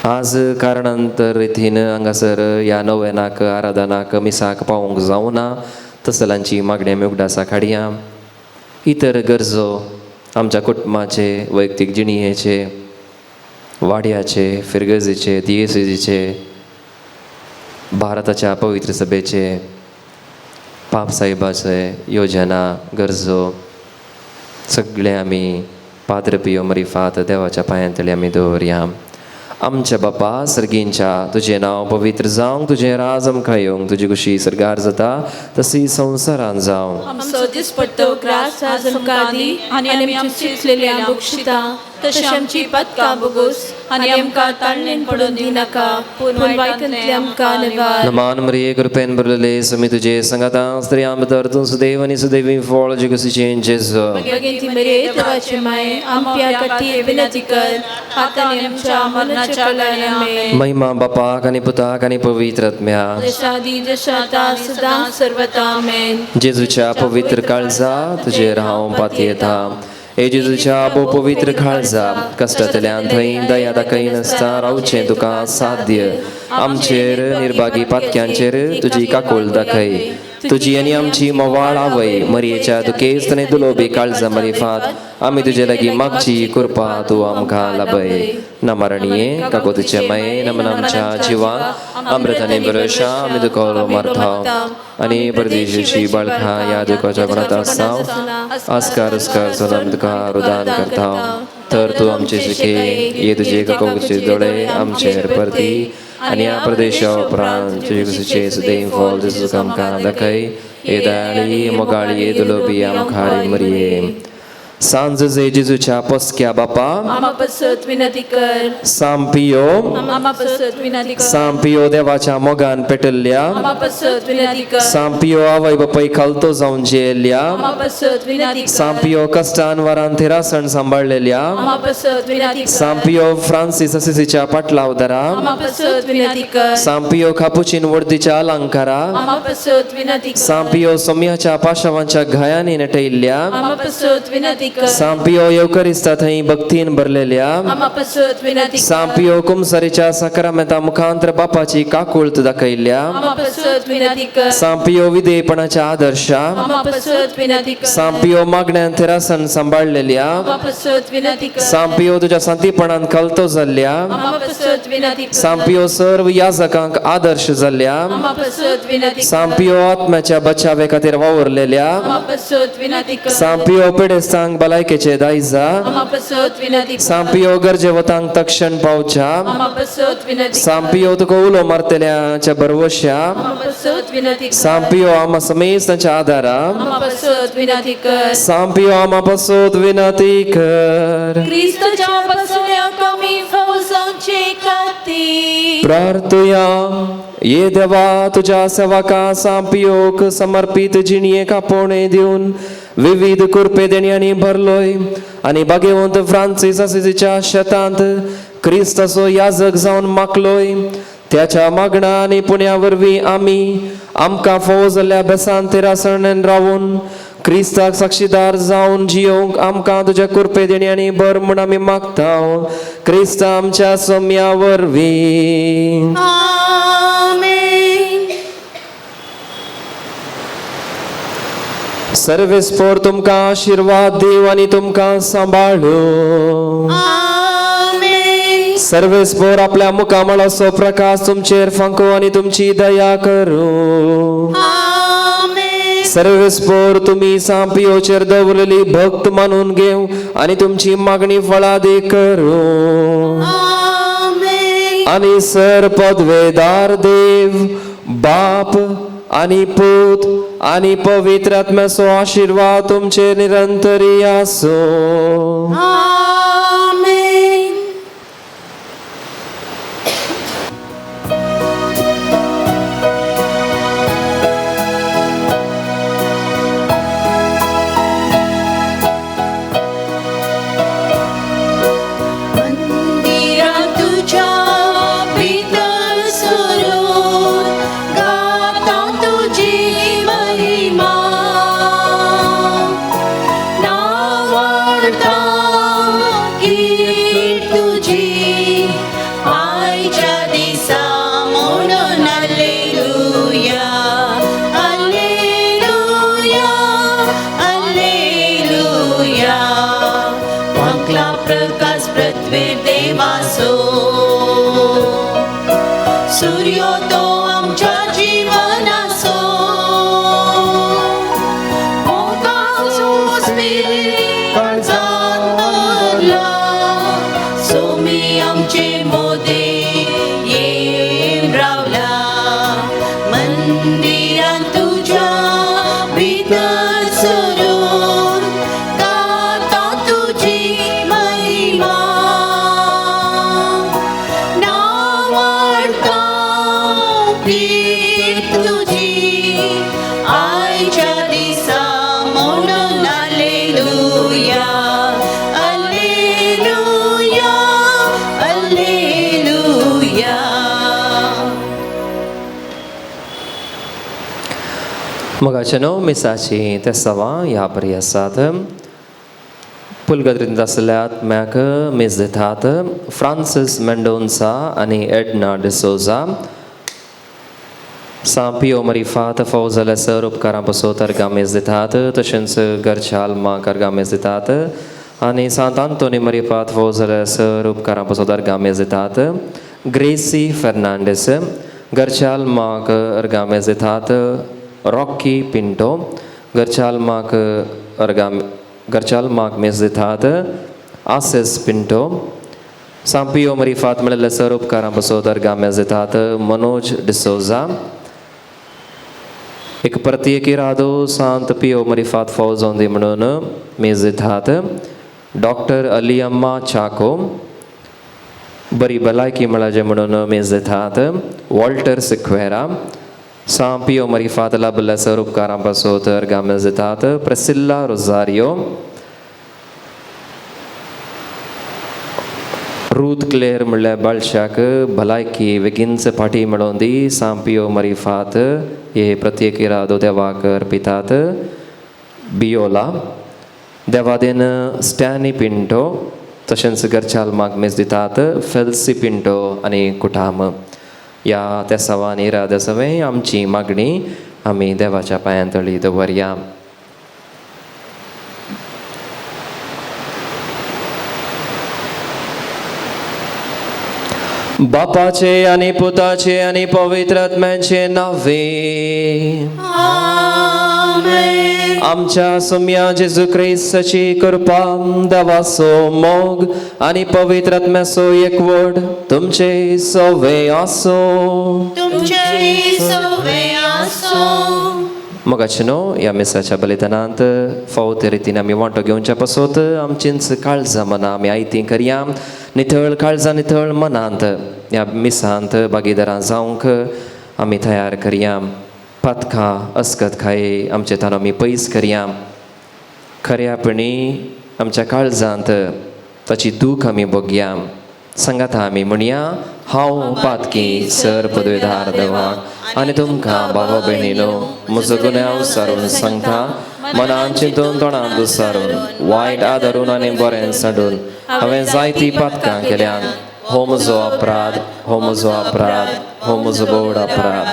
आज कारणांतर रितीन हांगासर ह्या नोवेनाक आराधनाक मिसाक पावोंक जावना, तसलांची मागण्या मेवडासा काडया. इतर गरजो आमच्या कुटुंबाचे वैयक्तीक जिणयेचे वाड्याचे, फिरगजीचे, दियेसीजीचे, भारताच्या पवित्र सभेचे, पापसाहेबाचे योजना गरजो सगळे आमी पाद्र पियो मरिफात देवाच्या पांयांतळी आमी दवरया. आमच्या बापा सर्गींच्या तुझें नांव पवित्र जावंक, तुझें राज आमकां येवंक, तुजी कुशी सरकार जाता तशी संवसारान जावं. आमचो दिसपट्टो ग्रास आज आमकां दी आनी आमी आमची चिंतलेल्या बुक्षिता तशी आमची पदकां बोगूस आनी आमकां ताळणेन पडून दिनाका पूण वायटांतले आमकां निवार. नमान मरिये कृपेन भरलेले समी तुजे संगता स्त्रियां भितर तूं सुदैव आनी सुदैवी फळ जे कुशीचें जेजू. भगिनी मरिये देवाची माय आमच्या खातीर विनंती कर आता आनी आमच्या मरणाच्या वेळार आमेन. महिमा बापाक आनी पुताक आनी पवित्र आत्म्याक जशादी जशाता सदा सर्वता आमेन. जेजूच्या पवित्र काळजा तुजेर हांव पाती येता. हे जेजूच्या बो पवित्र काळजा कश्टांतल्यान थंय दया दाखय नासता रावचें तुका साध्य. आमचेर निर्भागी पातक्यांचेर तुजी काकूळ दाखय. तुजी आनी आमची मोवाळ आवय मरयेच्या दुखेस्त आनी दुलोबी काळजा मरिफात आमी तुजे लागीं मागची कृपा तूं आमकां लाभय. नमरणीये काको तुजे माये नमन आमच्या जिवाक अमृत आनी बरोशा आमी दुखलो मारताव आनी परदेशीची बाळखां या दुखाच्या गुणांत आसाव. आस्कार उस्कार सोनम तुका रुदान करताव. तर तूं आमचे सुखे ये तुजे काकोचे दोळे आमचेर परती आनी ह्या प्रदेशा उपरांत तुजे सुदैव फळ जेजूक आमकां दाखय. हे दयाळी मोगाळी दुलोबी आमकां मरिये. सांज जे जेजूच्या पोसक्या बापा आमा पसत विनंती कर. सांपियो आमा पसत विनंती कर. सांपियो देवाच्या मोगान पेटल्ल्या आमा पसत विनंती कर. सांपियो आवय बापाय खालतो जावन जेल्ल्या आमा पसत विनंती कर. सांपियो कष्टान वरान थिरासण सांबाळलेल्या आमा पसत विनंती कर. सांपियो फ्रांसीस असिसीच्या पाटलावदारा आमा पसत विनंती कर. सांपियो कापुचीन वर्दीच्या अलंकारा आमा पसत विनंती कर. सांपियो सोम्याच्या पाशवांच्या घायांनी नटयल्ल्या आमा पसत विनंती कर. सांपियो येवकरिस्ता थंय भक्तीन भरलेल्या आमा पसत विनंती कर. सांपियो कुमसारीच्या सक्रामेंता मुखांतर बापाची काकुळत दाखयल्या आमा पसत विनंती कर. सांपियो विधेयपणाच्या आदर्शा आमा पसत विनंती कर. सांपियो मागण्यान थिरासन सांबाळलेल्या आमा पसत विनंती कर. सांपियो तुझ्या संतीपणान कलतो जाल्ल्या आमा पसत विनंती कर. सांपियो सर्व याजकांक आदर्श जाल्ल्या आमा पसत विनंती कर. सांपियो आत्म्याच्या बचावे खातीर वावरलेल्या आमा पसत विनंती कर. सांपियो पिडेस्तांक भलायकेचे दायजा आमा पसत विनंती कर. सांपियो गरजेवतांक तक्षण पावच्या आमा पसत विनंती कर. सांपियो तुका उलो मारतल्याच्या बरवश्या आमा पसत विनंती कर. सांपियो आमा समेस्तांच्या आदारा आमा पसत विनंती कर. सांपियो आमा पसोत विनंती कर. क्रिस्तच्या बसल्या कमी फौजांचे खातीर प्रार्थया ये देवा तुझ्या सेवका सांपियोक समर्पित जिणये कापोणे दिवन विविध कुरपे देण्यानी भरलोय आनी भाग्यवंत फ्रांसीस असिसीच्या शेतांत क्रिस्ताचो याजक जावन मागलोय. त्याच्या मागणा आनी पुण्या वरवीं आमी आमकां फावो जाल्ल्या बेसान थिरासणेन रावून क्रिस्ताक साक्षीदार जावन जियोंक आमकां तुज्या कुरपे देण्यानी भर म्हूण आमी मागताव. क्रिस्ता आमच्या सोम्या वरवीं. आमेन. सर्वेस्पोर तुमकां आशीर्वाद दिव आनी तुमकां सांबाळू. आमेन. सर्वेस्पोर आपल्या मुखामळाचो प्रकाश तुमचेर फांको आनी तुमची दया करूं. आमेन. सर्वेस्पोर तुम्ही सांपियोचेर दवरलेली भक्त मानून घेव आनी तुमची मागणी फळादी करूं. आमेन. आनी सर पदवेदार देव बाप आनी पूत आनी पवित्र आत्म्याचो आशीर्वाद तुमचे निरंतरी आसूं. आमेन. मंदिरात तुझ्या भितर सरून गाता तुझी महिमा. नावाडता मोगाचेनो मिसाची ते सवा ह्या बरी आसात. पुलगद्रींत आसल्यात म्याक मीस दितात फ्रांसीस मेंडोन्सा आनी एडना डिसोजा. सांपियो मरिफात फौजल सर उपकारां पासत अर्गामेस दितात. तशेंच घरच्या आल्माक अर्गामेस दितात. आनी सांत आंतोनी मरिफात फौजल सर उपकारां पासत अर्गामेस दितात. ग्रेसी फेर्नांडीस घरच्या आल्माक अर्गामेस दितात. रॉकी पिंटो घरच्या आल्माक मेस दितात. आसेस पिंटो. सांपियो मरिफात मेळिल्ले सर उपकारां पासत अर्गामेस दितात. मनोज डिसोजा. एक प्रत्येकी रादो सांत पियो मरिफात फौजोंदी म्हणून मेज दितात. डॉक्टर अलियम्मा चाको बरी भलायकी मेळाचे म्हणून मेज दितात. वॉल्टर सिक्वेरा सांत पियो मरिफात लाभल्या सर उपकारां पासत अर्गामेस दितात. प्रेसिल्ला रोजारियो. रूथ क्लेर म्हणल्या बाळशाक भलायकी बेगीनच फाटी मेळोवन दी. सांपियो मरिफात हे प्रत्येकी रादो देवाक अर्पितात. बियोला देवादेन स्टॅनी पिंटो तशेंच घरच्या आल्माक मेज दितात. फेल्सी पिंटो आनी कुटाम. ह्या त्या सवानी राद सवे आमची मागणी आमी देवाच्या पांयांतळी दवरया. बापाचे आणि पुताचे आणि पवित्र आत्म्याचे नावे. आमेन. आमच्या सुम्या जेजू ख्रिस्ताची कृपा देवाचो मोग आणि पवित्र आत्म्याचो एकवट तुमचे सवे आसो. तुमचे सवे आसो. मोगाचेनो ह्या मिसाच्या बलिदानांत फावत रितीन आमी वांटो घेवच्या पासत आमचींच काळजां मनां आमी आयती करया. नितळ काळजां नितळ मनांत ह्या मिसांत भागीदारां जावंक आमी तयार करया. पातकां अस्कत खाये आमचे तान आमी पयस करया. खऱ्यापणी आमच्या काळजांत ताची दूख आमी भोगया. सांगात आमी म्हणया हांव पातकी सर पदवेदार देवाक आनी तुमकां बाबा भयणीनो म्हजो गुन्यांव सारून सांगता. मनान चिंतून तोंडान दुसारून वायट आदारून आनी बरें सांडून हांवें जायतीं पातकां केल्यान. हो म्हजो अपराध, हो म्हजो अपराध, हो म्हजो बोड अपराध.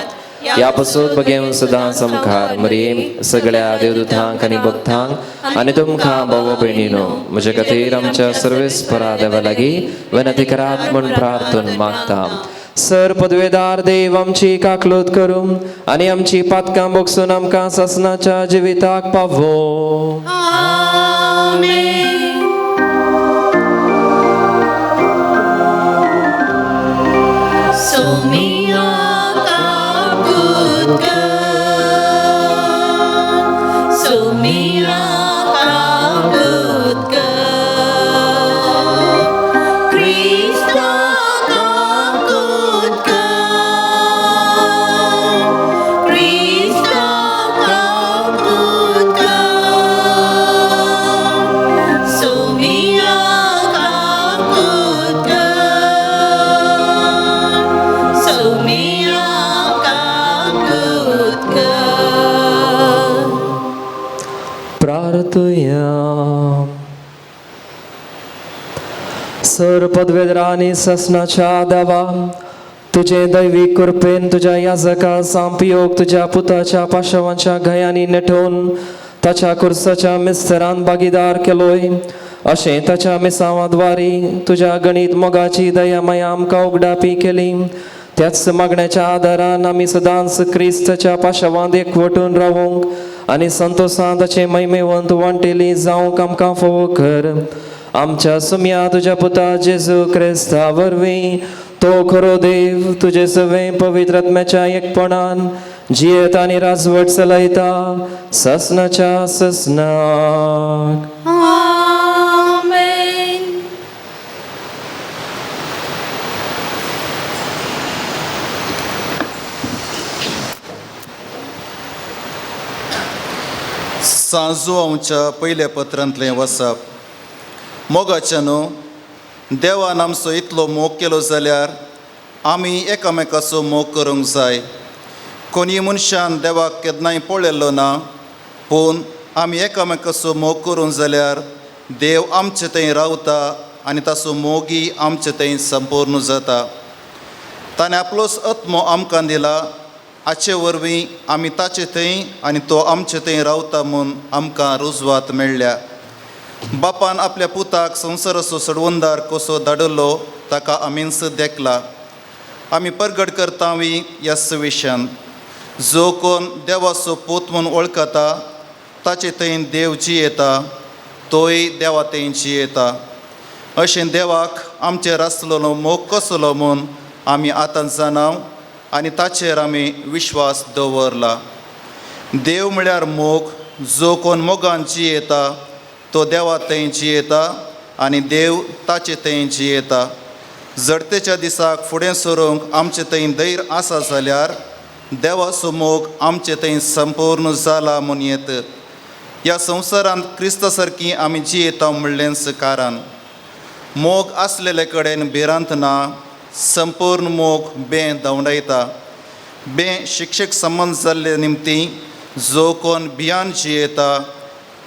ह्या पासून बगेवन सदां समखार मरी सगळ्या देवदूतांक आनी भक्तांक आनी तुमकां भाव भयणीनो म्हजे खातीर आमच्या सर्वेस्परा देवा लागीं विनंती करात म्हूण प्रार्थून मागता. सर पदवेदार देव आमची काकलूत करून आनी आमची पातकां बोगसून आमकां ससनाच्या जिविताक पावो. आमेन. सोमिया काकूत कर. सोमिया काकूत कर. ख्रिस्ता काकूत कर. ख्रिस्ता काकूत कर. सोमिया काकूत कर. सोमिया काकूत कर. प्रार्थया. सर पदवेदारांनी ससनाच्या देवा तुझे दैवी कृपेन तुझ्या याजका सांपियोक तुझ्या पुताच्या पाशवांच्या घयांनी नेटोवन ताच्या कुर्साच्या मिस्तरान भागीदार केलोय. अशें ताच्या मिसावाद्वारी तुझ्या गणित मोगाची दयामया आमकां उगडापी केली. त्याच मागण्याच्या आदारान आमी सदांच क्रिस्ताच्या पाशवांत एकवटून रावूंक आनी संतोषांत ताचे महिमेवंत वांटेली जावंक आमकां फोव कर. आमच्या सुम्या तुझ्या पुता जेजू क्रिस्ता वरवीं तो खरो देव तुझे सवे पवित्र आत्म्याच्या एकपणान जियेत आनी राजवट चलयता ससनाच्या ससनाक. आमेन. सांजो आमच्या पयल्या पत्रांतलें वचप. मोगाच्यानो देवान आमचो इतलो मोग केलो जाल्यार आमी एकामेकाचो मोग करूंक जाय. कोणी मनशान देवाक केन्नाय पळयल्लो ना, पूण आमी एकामेकाचो मोग करूं जाल्यार देव आमचे थंय रावता आनी ताचो मोगूय आमचे थंय संपूर्ण जाता. ताणें आपलोच आत्मो आमकां दिला, हाचे वरवीं आमी ताचे थंय आनी तो आमचे थंय रावता म्हूण आमकां रुजवात मेळ्ळ्या. बापान आपल्या पुताक संवसाराचो सोडवंदार कसो धाडलो ताका आमीच देखला. आमी परगट करतावी ह्या सवेशान. जो कोण देवाचो पूत म्हूण वळखता ताचे थंय देव जियेता, तोय देवा थंय जियेता. अशें देवाक आमचेर आसलेलो मोग कसलो म्हूण आमी आतां जाणाव आनी ताचेर आमी विश्वास दवरला. देव म्हळ्यार मोग. जो कोण मोगान जियेता तो देवा थंय जियेता आनी देव ताचे थंय जियेता. जडतेच्या दिसाक फुडें सरूंक आमचे थंय धैर्य आसा जाल्यार देवाचो मोग आमचे थंय संपूर्ण जाला म्हूण येत. ह्या संवसारांत क्रिस्ता सारकी आमी जियेता म्हणलेंच कारण. मोग आसलेले कडेन भिरांत ना. संपूर्ण मोग बें दवडायता. बें शिक्षक संबंद जाल्ले निमती जो कोण भियान जियेता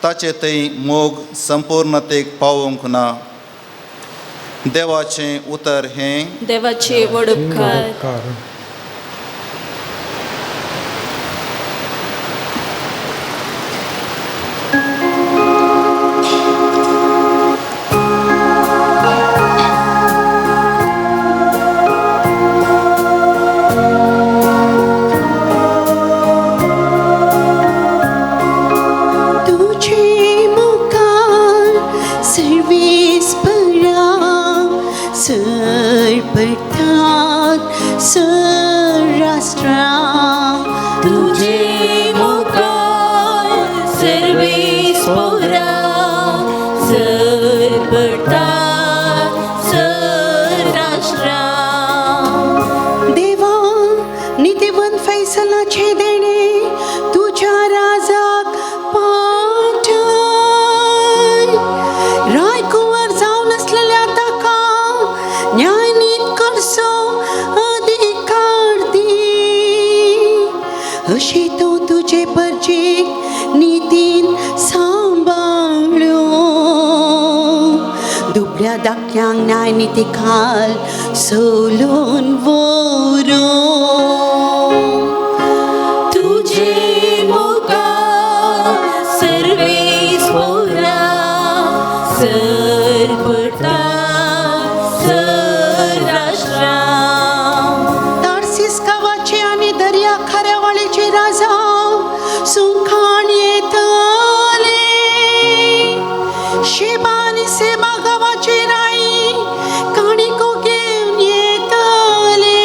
ताचे थंय मोग संपूर्णतेक पावोवंक ना. देवाचें उतर हें. देवाचे व्हड उपकार. तुझे मुखार सर्वेस पोरा सर पडतात राष्ट्रा. देवा नितीवन फैसलाचे देणे तुझ्या राजाक पाठय. रायकुंवर जावन असलेल्या ताका न्याय नीत करचो अधिकार दी. अशी तो तुझे परजेक नितीन सांबाळ्यो. दुबळ्या दाख्यांक न्याय निती खाल सोलोन वरो. तुझे मुखार सर्वेस पोरा सर पडतात राष्ट्रा. तार्सीस गावाचे आनी दर्या खाऱ्यावाळेचे राजा सुखाण येतले. शेबा आनी सेबा गावाचे राई काणिको घेवन येतले.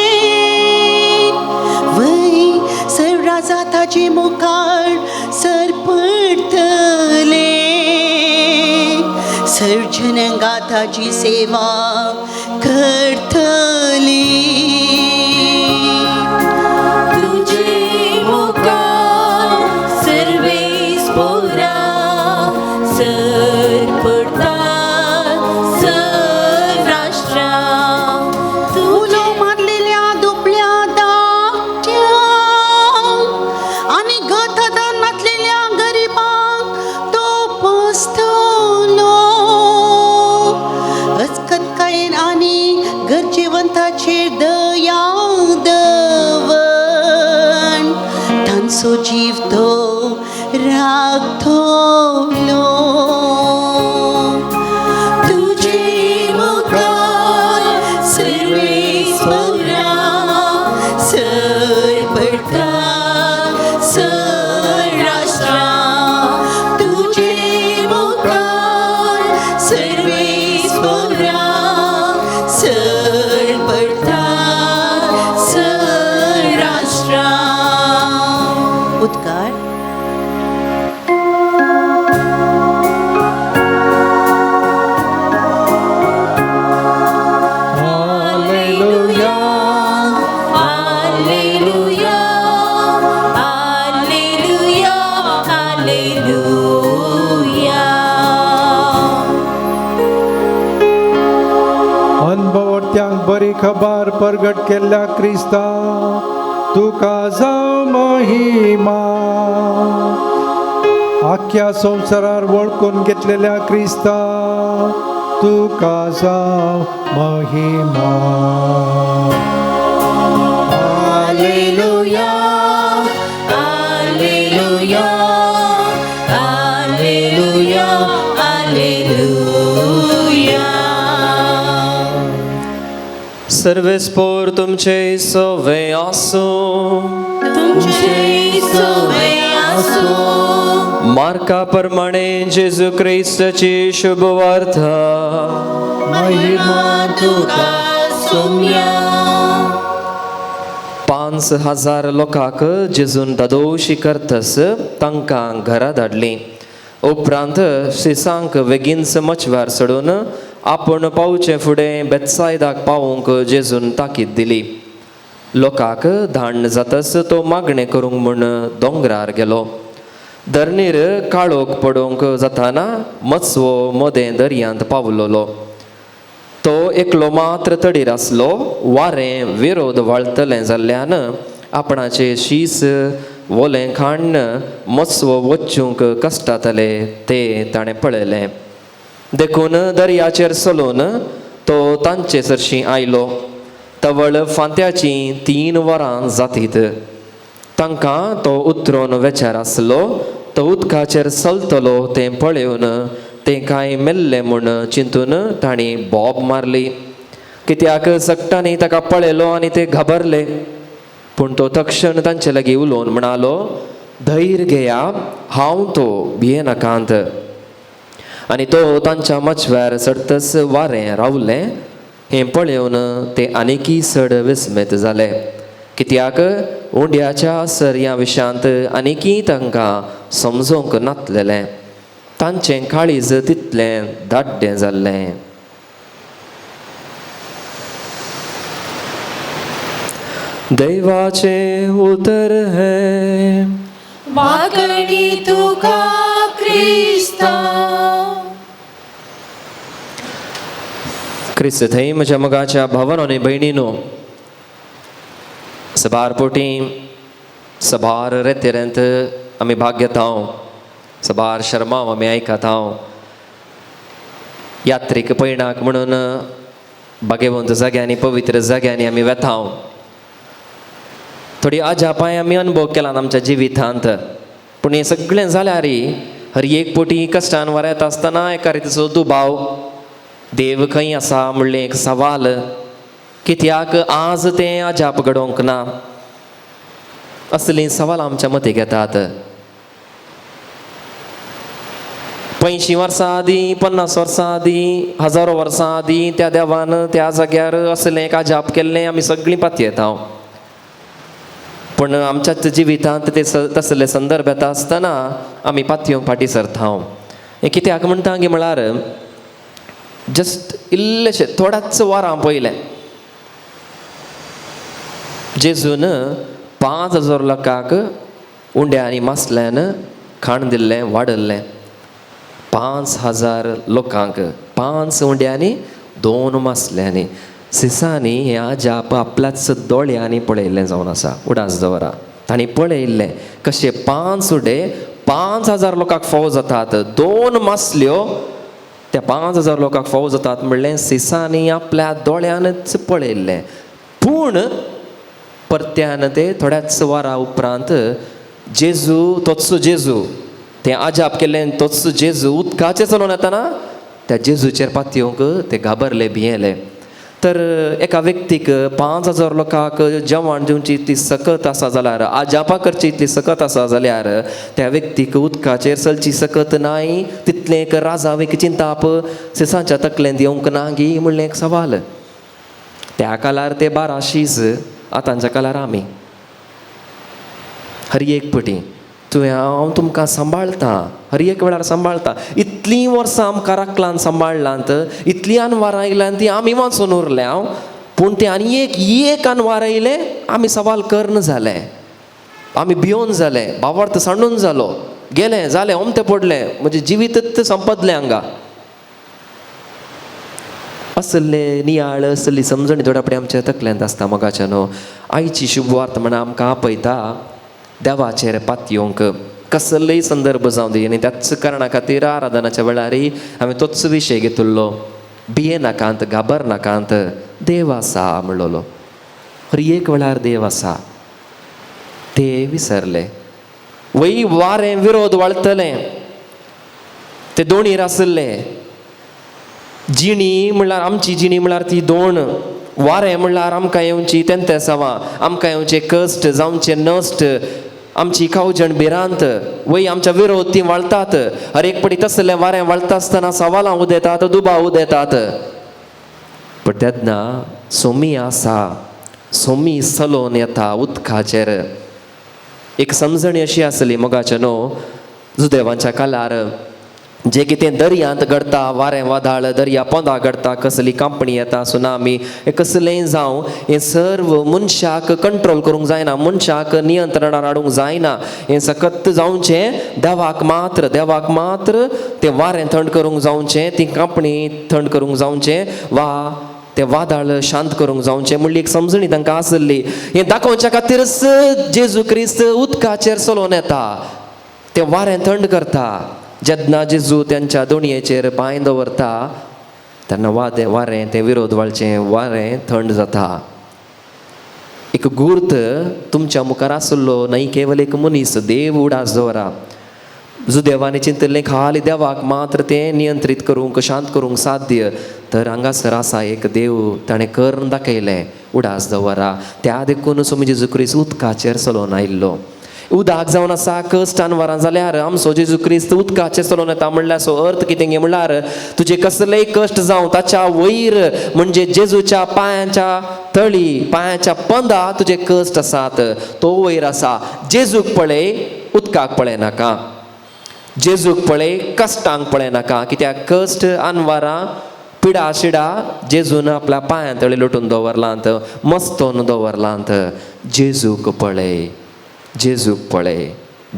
वै सर राजा ताचे मुखार सर पडतले. सर्जनंगा ताची सेवा करतली. तुझे मुखार सर्वेस पोरा सर पडतात राष्ट्रा. उलो मारलेल्या दुबळ्या दाट्या आनी गथदान नातलेल्या गरिबांक तो पोसतलो. अचकतकायेन आनी गरजेवंताचेर दया दवण. तांचो जीव तो राखतलो. तुझे मुखार सर्वेस पोरा सर पडतात राष्ट्रा. तुझे मुखार सर्वेस पोरा सर पडतात राष्ट्रा. उद्गार. Alleluia, Alleluia, Alleluia, Alleluia. अनभवत्यांक बरी खबर परगट केल्ल्या क्रिस्ता तुका जावं महिमा. आख्या संवसारार वळखून घेतलेल्या क्रिस्ता तुका जावं महिमा. Alleluia, Alleluia, Alleluia, Alleluia. सर्वेस्पोर तुमचे सवे आसो. तुमचे सवे आसो. मार्का प्रमाणे जेजू ख्रिस्ताची शुभवार्ता. महिमा तुका सौम्या. 5,000 लोकांक जेजून दादोशी करतस तांकां घरा धाडली. उपरांत शिसांक बेगीनच मचव्यार सोडून आपूण पावचे फुडें बेतसायदाक पावूंक जेजून ताकीद दिली. लोकांक धाडण जातस तो मागणें करूंक म्हूण दोंगरार गेलो. धरणीर काळोख पडोवंक जाताना मत्सवो मदें दर्यांत पावलोलो. तो एकलो मात्र तडीर आसलो. वारें विरोध वळतलें जाल्ल्यान आपणाचें शीस वोलें खाण मत्सवो वचूंक कश्टातले तें ताणें पळयलें. देखून दर्याचेर चलोवन तो तांचे सरशी आयलो. तवळ फांत्याचीं 3 वरां जातीत. तांकां तो उतरोवन वेचार आसलो. तो उदकाचेर चलतलो तें पळयोवन तें कांय मेल्लें म्हूण चिंतून तांणी बोब मारली. कित्याक सक्टांनी ताका पळयलो आनी ते घाबरले. पूण तो तक्षण तांचे लागीं उलोवन म्हणालो, धैर्य घेया, हांव तो, भियेनाकांत. आनी तो तांच्या मचव्यार चडतच वारें रावलें. हें पळयोवन ते आनिकी चड विस्मीत जाले. कित्याक उंड्याच्या सर्या विशयांत आनिकी तांकां समजोवंक नासलेलें. तांचें काळीज तितलें धाड्डें जाल्लें. दैवाचें उतर हें वाकडी तुका क्रिस्ता. क्रिस्त थंय म्हज्या मोगाच्या भावांनो आनी भयणीनो, सबार पोटी सबार रेतेरेंत आमी भाग घेता. सबार शर्माव आमी आयकता. यात्रेक पयणाक म्हणून भाग्यवंत जाग्यांनी पवित्र जाग्यांनी आमी वेता. थोडी अजापाय आमी अनुभव केला आमच्या जिवितांत. पूण हें सगळें जाल्यार हर एक पोटी कश्टान वारेत आसतना एका रितीचो दुबाव. देव खंय आसा म्हणलें एक सवाल. कित्याक आज तें अजाप घडोवंक ना? असलीं सवाल आमच्या मतीक येतात. 50 वर्सां आदीं, 50 वर्सां आदीं, हजारो वर्सां आदीं त्या देवान त्या जाग्यार असलें एक अजाप केल्लें आमी सगळीं पातयेता. पूण आमच्याच जिवितांत ते तसले संदर्भ येता आसतना आमी पातयेवंक फाटीं सरता. हें कित्याक म्हणटा गे म्हळ्यार जस्ट इल्लेशें थोड्याच वरां पयलें जेजून 5,000 लोकांक उंड्यांनी मासल्यान खाण दिल्लें, वाडल्लें. 5,000 लोकांक 5 उंड्यांनी 2 मासल्यांनी. सिसांनी हें अजाप आपल्याच दोळ्यांनी पळयल्लें जावन आसा. उडास दवरा, तांणी पळयल्लें कशें 5 उडे 5,000 लोकांक फावो जातात. 2 मासल्यो त्या 5,000 लोकांक फावो जातात म्हणलें सिसांनी आपल्या दोळ्यानच पळयल्लें. पूण परत्यान ते थोड्याच वरां उपरांत जेजू, तोच जेजू, तें अजाप केल्लें तोच जेजू उदकाचेर चलोवन येताना त्या जेजूचेर पातयेवंक ते घाबरले, भियेले. तर एका व्यक्तीक 5,000 लोकांक जेवण दिवची इतली सकत आसा जाल्यार, अजापा करची इतली सकत आसा जाल्यार त्या व्यक्तीक उदकाचेर चलची सकत नाय. तितलें एक राजावेक चिंताप सिसांच्या तकलेंत येवंक ना गी म्हणलें एक सवाल. त्या काळार ते 12 शीस, आतांच्या काळार आमी. हर एक पटी हांव तुमकां सांबाळता, हर एक वेळार सांबाळता. इतलीं वर्सां आमकां राखलान सांबाळलांत, इतलीं अनवार आयलां ती आमी वाचून उरल्या. पूण ते आनी एक अनवार आयले, आमी सवाल करन जाले, आमी भियोन जाले, भावार्थ सांडून जालो, गेलें जालें, ओमतें पडलें, म्हणजे जिवीतच संपदलें हांगा. असले नियाळ असली समजणी थोडापडे आमच्या तकल्यांत आसता मोगाच्यानो. आयची शुभवार्ता म्हणा आमकां आपयता देवाचेर पातयोंक कसलेय संदर्भ जावं दी आनी त्याच कारणा खातीर आराधनाच्या वेळारी हांवें तोच विशय घेतिल्लो. भिये नाकांत, घाबर नाकांत, देव आसा म्हणलोलो. हर एक वेळार देव आसा ते विसरले. वय वारें विरोध वळतलें ते दोणीर आसले. जिणी म्हणल्यार आमची जिणी म्हणल्यार ती दोण, वारें म्हणल्यार आमकां येवची तेंतेसावां, आमकां येवचे कश्ट जावचे नश्ट, आमची खावजण भिरांत. वय आमच्या विरोध ती वळटात. हर एक पटी तसलें वारें वळटा आसतना सवालां उदेतात, दुबाव उदेतात. पण तेन्ना सोमी आसा, सोमी चलोवन येता उदकाचेर. एक समजणी अशी आसली मोगाच्यानो जुदेवांच्या काळार जे कितें दर्यांत घडटा, वारें वादळ दर्या पोंदा घडटा, कसली कंपनी येता, सुनामी, हें कसलेंय जावं, हें सर्व मनशाक कंट्रोल करूंक जायना, मनशाक नियंत्रणान हाडूंक जायना. हें सकत जावचें देवाक मात्र तें वारें थंड करूंक जावचें, ती कंपनी थंड करूंक जावचें, वा तें वादळ शांत करूंक जावचें म्हणली एक समजणी तांकां आसली. हें दाखोवच्या खातीरच जेजू क्रिस्त उदकाचेर चलोवन येता, तें वारें थंड करता. जेन्ना जेजू त्यांच्या दोणयेचेर पांय दवरता तेन्ना वारें तें विरोध वळचें, वारें थंड जाता. एक गुर्त तुमच्या मुखार आसलो, न्हय केवल एक मनीस. देव उडास दवरा. जुदेवांनी चिंतलें खाली देवाक मात्र तें नियंत्रीत करूंक, शांत करूंक साध्य. तर हांगासर आसा एक देव, ताणें करून दाखयलें, उडास दवरा. त्या देखून सोमी जेजू क्रिस्त उदकाचेर चलोवन आयिल्लो. उदक जावन आसा कश्टान वरां जाल्यार आमचो जेजू क्रिस्त उदकाचेर चलोवन येता म्हणल्यार सो अर्थ कितें गे म्हणल्यार तुजे कसलेय कश्ट जावं ताच्या वयर म्हणजे जेजूच्या पांयाच्या तळी, पांयाच्या पंदा तुजे कश्ट आसात, तो वयर आसा. जेजूक पळय, उदकाक पळय नाका. जेजूक पळय, कश्टांक पळय नाका. कित्याक कश्ट आनवारां पिडा शिडा जेजून आपल्या पांयां तळी लोटून दवरलांत, मस्तोन दवरलांत. जेजूक पळय, जेजूक पळय,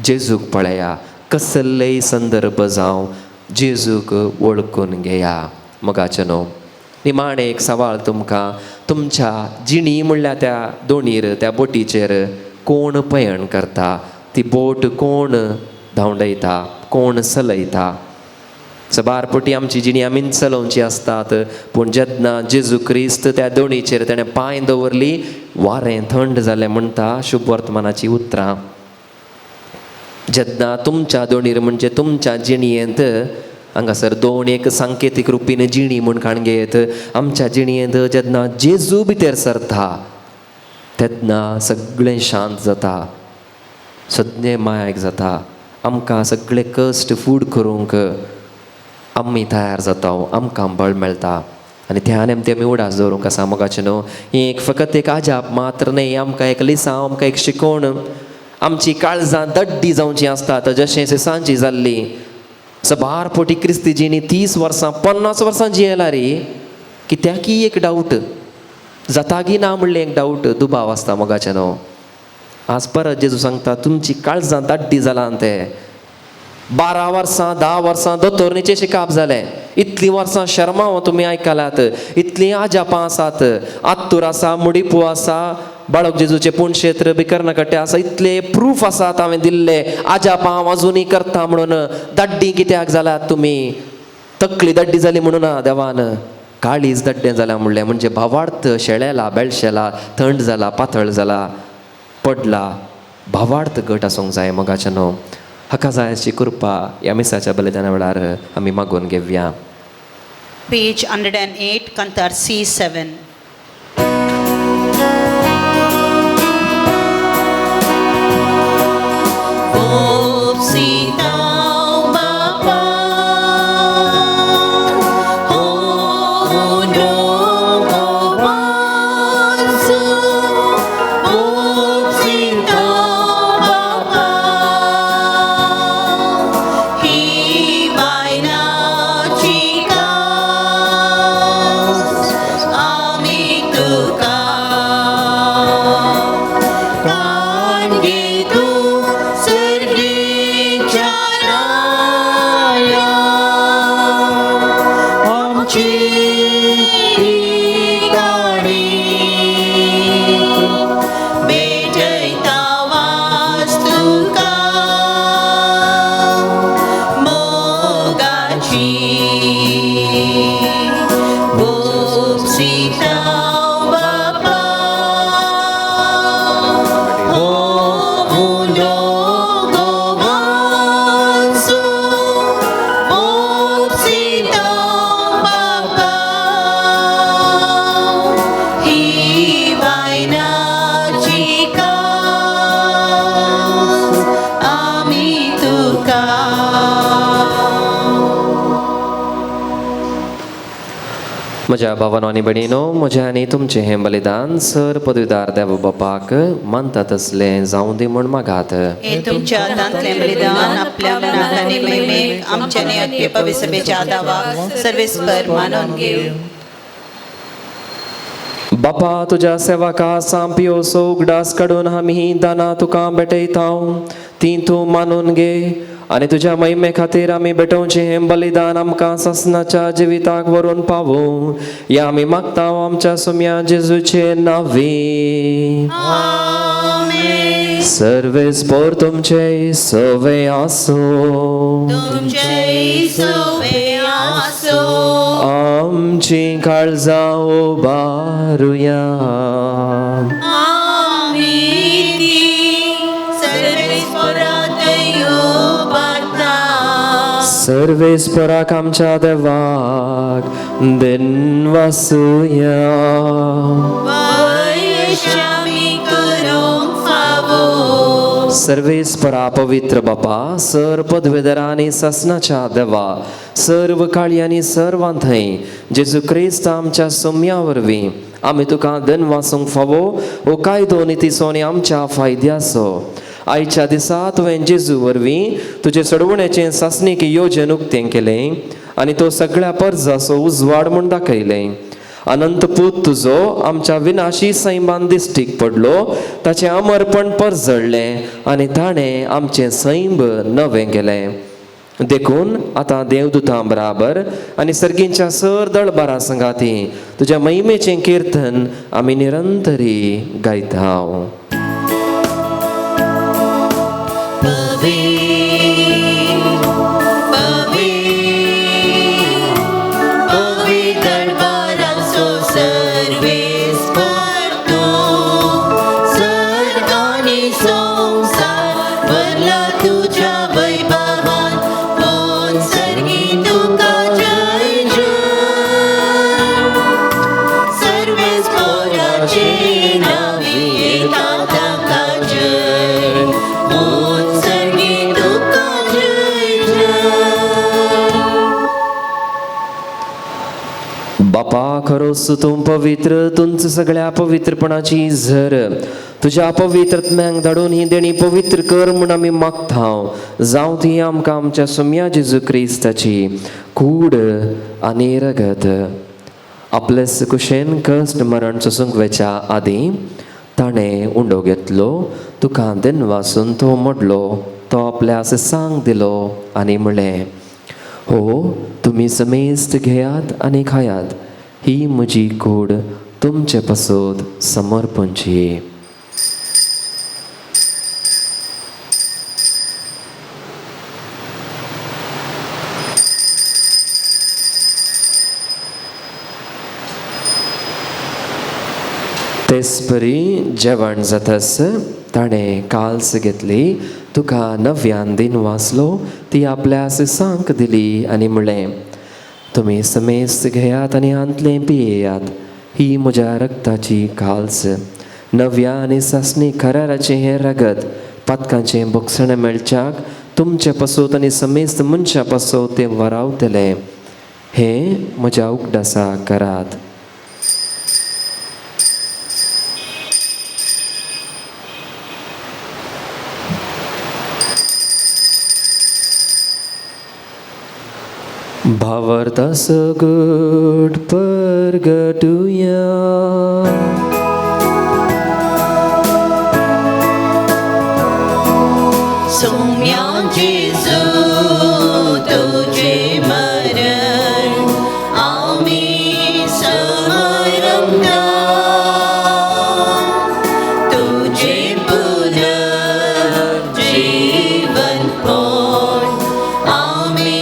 जेजूक पळया. कसलेय संदर्भ जावं जेजूक वळखून घेया. मोगाचेनो निमाणें एक सवाल तुमकां, तुमच्या जिणी म्हणल्यार त्या दोणीर, त्या बोटीचेर कोण पयण करता? ती बोट कोण धांवडयता, कोण चलयता? सबारपटी आमची जिणी आमीन चलोवची आसतात, पूण जेन्ना जेजू क्रिस्त त्या दोणीचेर ताणें पांय दवरली, वारें थंड जालें म्हणटा शुभ वर्तमानाची उतरां. जेन्ना तुमच्या दोणीर म्हणजे तुमच्या जिणयेंत, हांगासर दोन एक सांकेतीक रुपीन जिणी म्हूण काणगेत, आमच्या जिणयेंत जेन्ना जेजू भितर सरता तेन्ना सगळें शांत जाता, सगळें मायक जाता. आमकां सगळे कश्ट फूड करूंक आमी तयार जाता, आमकां बळ मेळटा. आनी त्या नेमते आमी उडास दवरूंक आसा. मोगाचेनो ही एक फकत एक आजाप मात्र न्हय, आमकां एक लिसांव, आमकां एक शिकोवण. आमची काळजां दड्डी जावची आसतात जशें सांची जाल्ली. सबारपोटी क्रिस्तीजीनी 30 वर्सां 50 वर्सां जियेला रे. कित्याकी एक डावट जाता की ना म्हणलें एक डावट, दुबाव आसता. मोगाचेनो आज परत जेजू सांगता तुमची काळजां दाड्डी जालां. ते 12 वर्सां 10 वर्सां दोतोरनीचें शिकाप जालें, इतलीं वर्सां शर्मांव तुमी आयकलात, इतलीं आजापां आसात, आत्तूर आसा, मुडीपू आसा, बाळक जेजूचे पुणक्षेत्र भिकर्णकट्टे आसा, इतले प्रूफ आसात हांवें दिल्ले. आजापां हांव अजुनी करता म्हणून दाड्डी कित्याक जाल्यात तुमी? तकली दाड्डी जाली म्हणून देवान काळीज दड्डें जाल्या म्हणलें. म्हणजे भावार्थ शेळेला, बेळशेला, थंड जाला, पातळ जाला, पडला, भावार्थ घट आसूंक जाय. मोगाचेनो हाका जाय अशी कृपा ह्या मिसाच्या बलिदाना वेळार आमी मागून घेवया. Page 108, Kantar C7. Amen. म्हज्या भावांनो आनी भयणीनो, म्हजें आनी तुमचें हें बलिदान सर पदवीदार देव बापाक मानता तसलें जावं दी म्हूण मागात. हे तुमच्या हातांतलें बलिदान आपल्या मनाक आनी महिमेक आमच्या आनी अख्खे पवित्र सभेच्या आदाराक सर्वेस्पर मानून घेव. बापा, तुज्या सेवका सांपियो उगडास काडून आमी दाना तुका भेटयतांव, ती तूं मानून घे आनी तुज्या महिमे खातीर आमी भेटोवचें हें बलिदान आमकां ससनाच्या जिविताक व्हरून पावूं. या आमी मागतांव आमच्या सुम्या जेजूचे नांवी. सर्वेस्पर तुमचे सवे आसूं, आमची काळजां उबारुया. सर्वेस्पराक आमच्या देवाक दिन वासुया. सर्वेस्परा पवित्र बापा, सर पदवेदार आनी ससनाच्या देवा, सर्व काळी आनी सर्वां थंय जेजू क्रिस्त आमच्या सोम्या वरवीं आमी तुका दिन वासूंक फावो ओ कायदो नितीसोनी आमच्या फायद्याचो. आयच्या दिसा तुवें जेजू वरवीं तुजे सोडवण्याचें सासणीक येवजन उक्तें केलें आनी तो सगळ्या परजाचो उजवाड म्हूण दाखयलें. अनंत पूत तुजो आमच्या विनाशी सैमान दिश्टीक पडलो, ताचें अमरपण परजळ्ळें आनी ताणें आमचें सैम नवें केलें. देखून आतां देवदूतां बराबर आनी सर्गींच्या सर दळबारां संगाती तुज्या महिमेचें किर्तन आमी निरंतरी गायतांव. बापा, खरोच तूं पवित्र, तुमच सगळ्या पवित्रपणाची झर तुज्या पवित्रत्म्यांक धाडून ही देणी पवित्र कर म्हूण आमी मागतांव. जावं ती आमकां आमच्या सोम्या जेजू क्रिस्ताची कूड आनी रगत. आपलेस कुशेन कश्ट मरण सोसूंक वेच्या आदीं ताणें उंडो घेतलो, तुका दिन वासून तो मोडलो, तो आपल्या सांग दिलो आनी म्हणलें, हो तुमी समेस्त घेयात आनी खायात, ही म्हजी कूड तुमचे पासत समर्पणची. तेसपरी जेवण जातास ताणें काल्स घेतली, तुका नव्यान दिन वाचलो, ती आपल्या सांक दिली आनी म्हणलें, तुमी समेस्त घेयात आनी आंतलें पियेयात, ही म्हज्या रक्ताची काल्स, नव्या आनी सासणी कराराचें हें रगत, पातकांचें बोगसणें मेळच्याक तुमचे पासत आनी समेस्त मनशा पासत तें वरावतलें. हें म्हज्या उगडासा करात. भावार्था सगट परगटुया. सोम्या जेजू तुझे मरण आम्ही समरमता, तुझे पुनर्जीवन पण आम्ही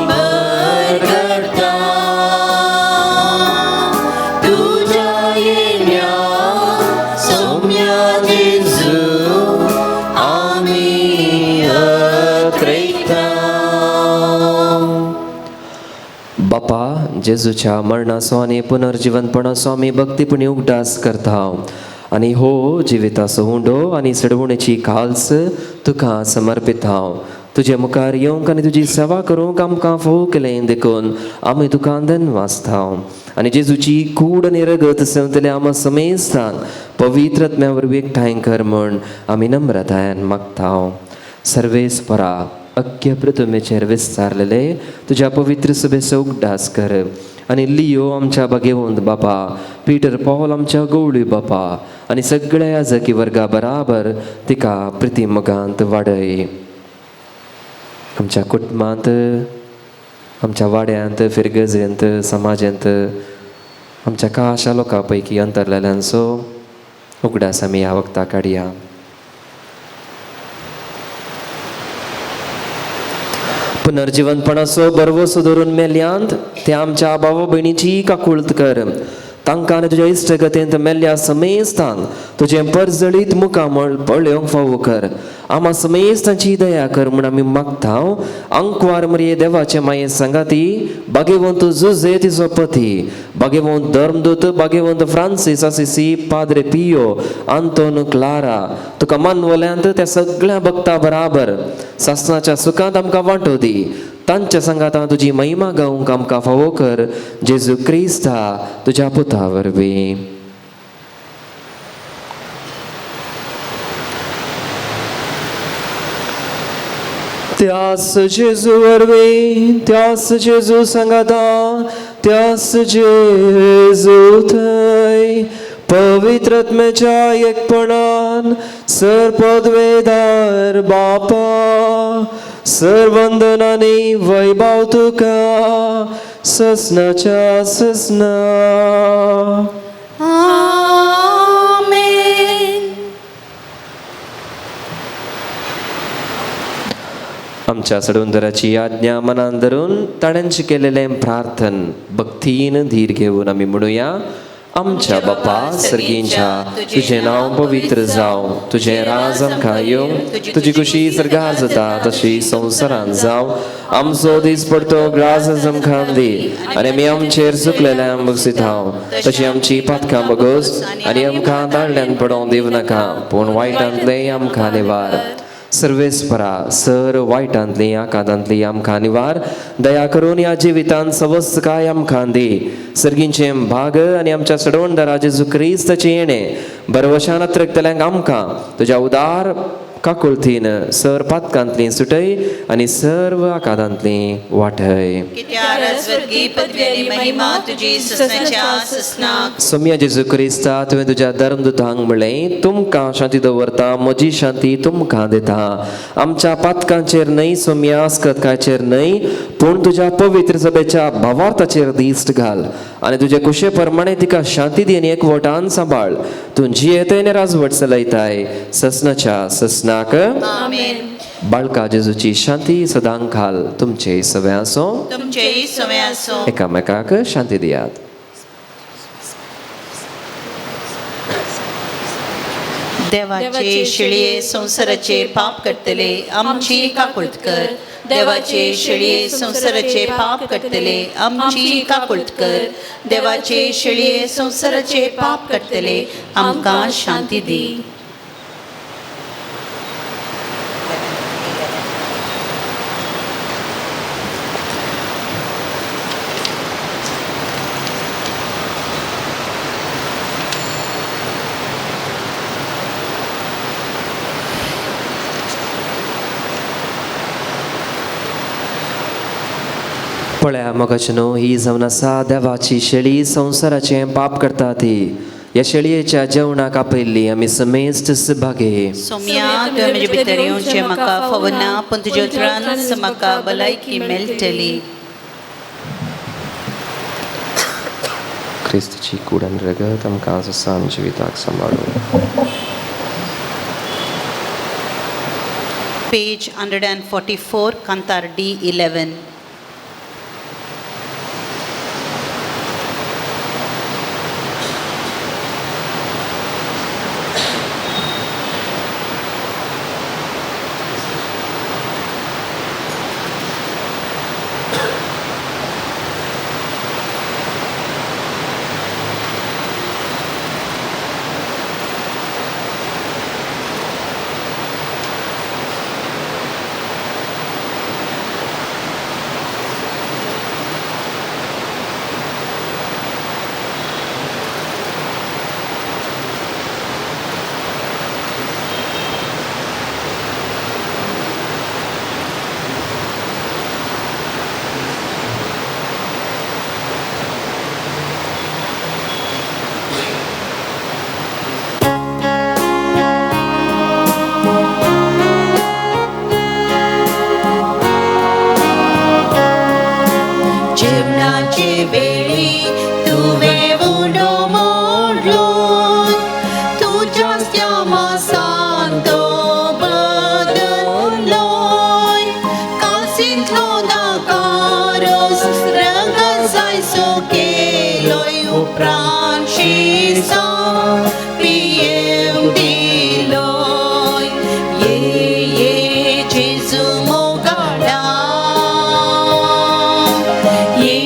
बरगडता. तुझ्या येण्या सोम्या जेजू बापा, जेजूच्या मरणाचो आनी पुनर्जीवनपणाचो आमी भक्तीपणी उगडास करता आनी हो जिविताचो हुंडो आनी सडवणेची काल्स तुका समर्पितांव. तुजे मुखार येवंक आनी तुजी सेवा करूंक आमकां फोव केलें देखून आमी तुका धन्यवाद आनी जेजूची कूड आनी रगत सेवतले आमा समेस्तांक पवित्र आत्म्या वरवीं एकठांय कर म्हूण आमी नम्रतायेन मागतांव. सर्वेस्परा अख्ख्या पृथ्वीचेर विस्तारलेले तुज्या पवित्र सभेचो उगडास कर आनी लियो आमच्या भाग्यवंत बापा, पिटर पॉल आमच्या गवळी बापा आनी सगळ्या याजकी वर्गा बराबर तिका प्रितीमगांत वाडय. आमच्या कुटुंबांत, आमच्या वाड्यांत, फिरगजेंत, समाजांत आमच्या काशा लोकां पैकी अंतरलेल्यांचो उगडास आमी ह्या वक्ता काडया. पुनर्जीवनपणाचो बरवो सुदरून मेल्यांत त्या आमच्या भावा भयणीची काकुळत कर. तांकां आनी तुज्या इश्टगतेंत मेल्ल्या समेस्तांक तुजें परजळीत मुखामळ पळोवंक फावो कर. आमा समेस्तांची दया कर म्हूण आमी मागतांव. अंकवार मरिये देवाचे माये सांगाती, भाग्यवंत जुझे तिचो पती, भाग्यवंत धर्मदूत, भाग्यवंत फ्रांसीस असिसी, पाद्रे पियो, आंतोन, क्लारा, तुका मानवल्यांत त्या सगळ्या भक्तां बराबर सासणाच्या सुखांत आमकां वांटो दी. तांच्या संगाता तुजी महिमा गावंक आमकां फावो कर. जेजू क्रिस्ता तुज्या पुता वरवीं. त्यास जेजू वरवीं, त्यास जेजू सांगाता, त्यास जेजू थंय पवित्र आत्म्याच्या एकपणान सरपदवेदार बापा, सर्वंदनानी वैभव तुका ससनाच्या ससना. आमच्या सडुंदराची आज्ञा मनान धरून ताण्यांची केलेलें प्रार्थन भक्तीन धीर घेवन आमी म्हणुया. आमच्या बापा सर्गींच्या, तुझें नांव पवित्र जावं, तुझें राज आमकां येवं, तुजी खुशी सर्गार जाता तशी संवसारांत जावं. आमचो दीस पडतो ग्रास आमकां दी आनी आमी आमचेर चुकलेल्यांक बक्षितांव, तशी आमची पातकां बगोस आनी आमकां दाळ्यान पडोवंक दिवं नाका, पूण वायटांतले आमकां निवार. सर्वेस्परा सर वायटांतली आकांतांतली आमकां निवार. दया करून ह्या जिवितांत सवस्तकाय आमकां दी. सर्गींचें भाग आनी आमच्या सडवणदारा जेजू क्रिस्ताचें येणें बरवशान अत्रकतल्यांक आमकां तुज्या उदार काकुळतीन सर पातकांतली सुटय आनी सर्व आकांतांतली वाटय. सोम्या जेजू क्रिस्ता, तुवें तुज्या धर्मदुतांक म्हणलें, तुमकां शांती दवरता, म्हजी शांती तुमकां दिता. आमच्या पातकांचेर न्हय, सोम्या आस्कतकाचेर न्हय, पूण तुज्या पवित्र सभेच्या भावार्थाचेर दिश्ट घाल आनी तुजे कुशे प्रमाणे तिका शांती दी आनी एकवटान सांबाळ. तूं जियेतय राजवट चलयताय ससनाच्या ससनाक. बाळका जेजूची शांती सदांक घाल तुमचे सवे आसो. एकामेकाक शांती दियात. देवाचे शिळये संसाराचे पाप करतले आमची काकुळत कर. देवाचे शिळये संसाराचे पाप करतले आमची काकुळत कर. देवाचे शिळये संसाराचे पाप करतले आमकां शांती दी. पळया मोगाचे न्हू, ही जावन आसा देवाची शेळी संसाराचें पाप करता ती. ह्या शेळयेच्या जेवणाक आपयल्ली आमी समेस्त भागे. सोम्या तुवें म्हजे भितर येवचें म्हाका फावना, पूण तुज्या उतरांच म्हाका भलायकी मेळटली. क्रिस्ताची कूड आनी रगत आमकां आमच्या जिविताक सांबाळूं. पेज 144, कांतार D11. प्राणशी पियेम दिलोय ये जेजू मोगाडा ये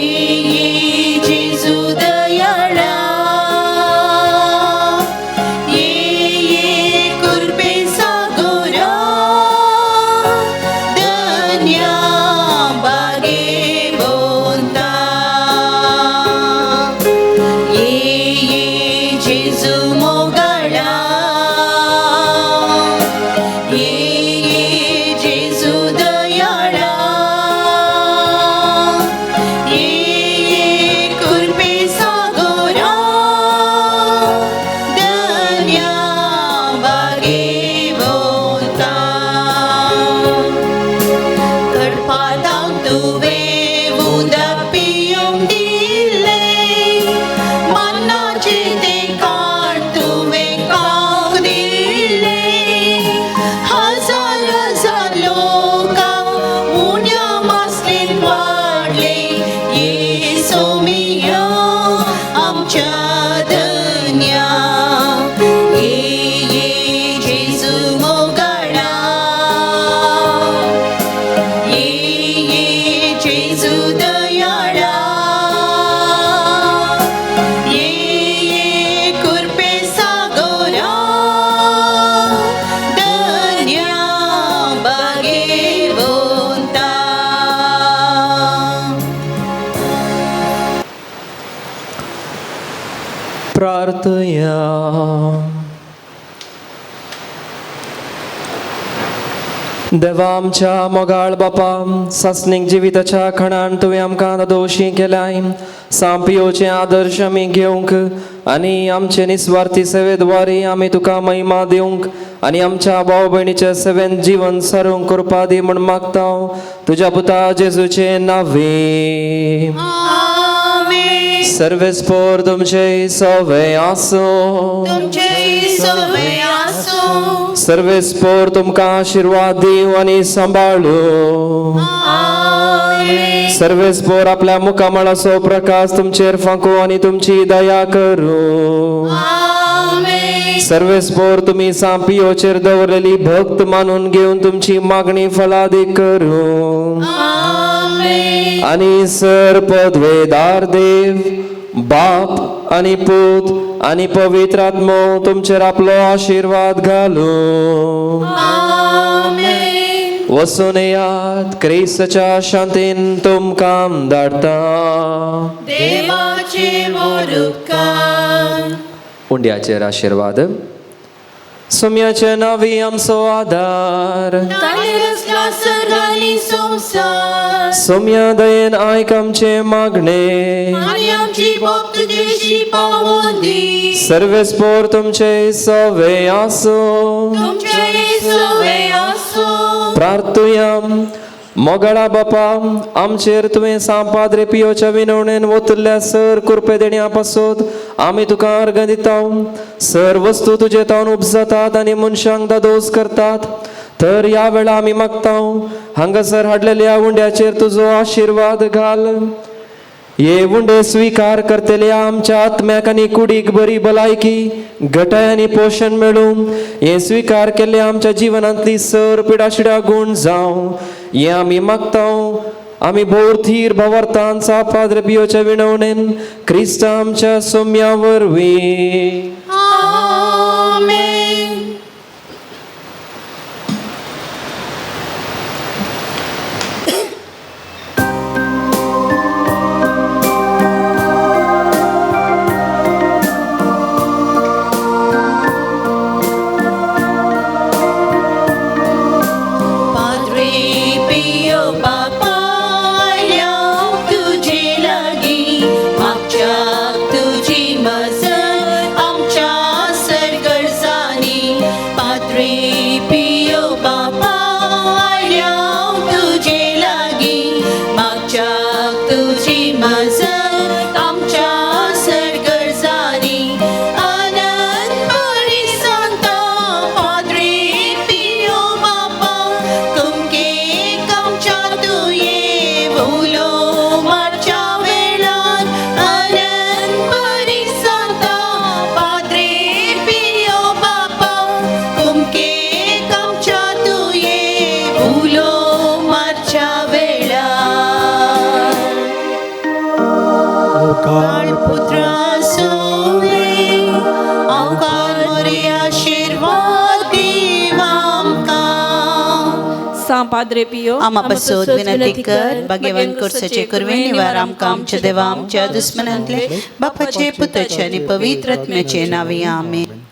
जेजू दयाळा ये कुर्बे सागोरा धन्या बागे बोलता ये जेजू मोगाडा ये जेजू दयाळा ये कुर्बे सागोरा धन्या बागे बोलता कडपादां तुवे उदपियों दिले मन्नाचे ते काळ तुवे काक दिले हजार हजार लोका उन्या मासलेन वाढले ये सोमिया आमच्या धन्या ये जेजू मोगाडा ये जेजू दयाळा ये कुर्बे सागोरा धन्या बागे बोलता प्रार्थया. देवा आमच्या मोगाळ बापा, सासणीक जिविताच्या खणान तुवें आमकां दोशी केल्याय. सांपियोचे आदर्श आमी घेवंक आनी आमचे निस्वार्थी सेवेद्वारे आमी तुका महिमा दिवंक आनी आमच्या भाव भयणीचे सेवेन जीवन सारूंक करपा दी म्हण मागता तुज्या पुता जेजूचे नांवे. सर्वेस्पोर तुमचे सवे आसूं. तुमचे सवे आसूं. सर्वेस्पोर तुमकां आशिर्वाद दिव आनी सांबाळू. सर्वेस्पोर आपल्या मुखामळाचो प्रकाश तुमचेर फांकू आनी तुमची दया करू. सर्वेस्पोर तुमी सांपियोचेर दवरलेली भक्त मानून घेवन तुमची मागणी फलादीक करू. आणि सर पदवेदार देव बाप आणि पूत आणि पवित्र आत्मो तुमचेर आपलो आशीर्वाद घालू. वसून येयात, क्रिस्ताच्या शांतीन तुमकां धाडटा. देवाचे मोरुकार. उंड्याचेर आशीर्वाद. सोम्याचे नावी आमचो आदार. ताणे रचला सर्ग आनी संसार. सोम्या दयेन आयक आमचे मागणे आनी आमची भक्त तुजेशी पावोन दी. सर्वेस्पोर तुमचे सवे आसूं. तुमचे सवे आसूं. प्रार्थुया. मोगाळा बापा, आमचेर तुवें सांपाद्रे पियोच्या विनवणेन वतल्ल्या सर कुरपे देण्या पासत आमी तुका अर्घ दिता. सर वस्तू तुजे तावन उपजतात आनी मनशांक दादोस करतात. तर ह्या वेळा आमी मागता हांगासर हाडलेल्या उंड्याचेर तुजो आशीर्वाद घाल. हे उंडे स्वीकार करतल्या आमच्या आत्म्याक आनी कुडीक बरी भलायकी, घटाय आनी पोषण मेळूं. हे स्वीकार केल्ले आमच्या जिवनांतली सर पिडाशिडा गूण जावं हे आमी मागता. आमी भोवतीर भवार्थान सांपाद्रे पियोच्या विनवणेन क्रिस्ता आमच्या सोम्या वरवीं. आमेन. तुझी मजल आमच्या काळ पुत्र आसूवे अवकार मोरे आशीर्वाद दिव आमकां सा पाद्रे पियो आमा पासत विनंती कर भाग्यवान करसाचे करवे निवार आमकां आमच्या देवा आमच्या दुस्मनांतले बापाचे पुत्राचे आनी पवित्र आत्म्याचे नावे आमेन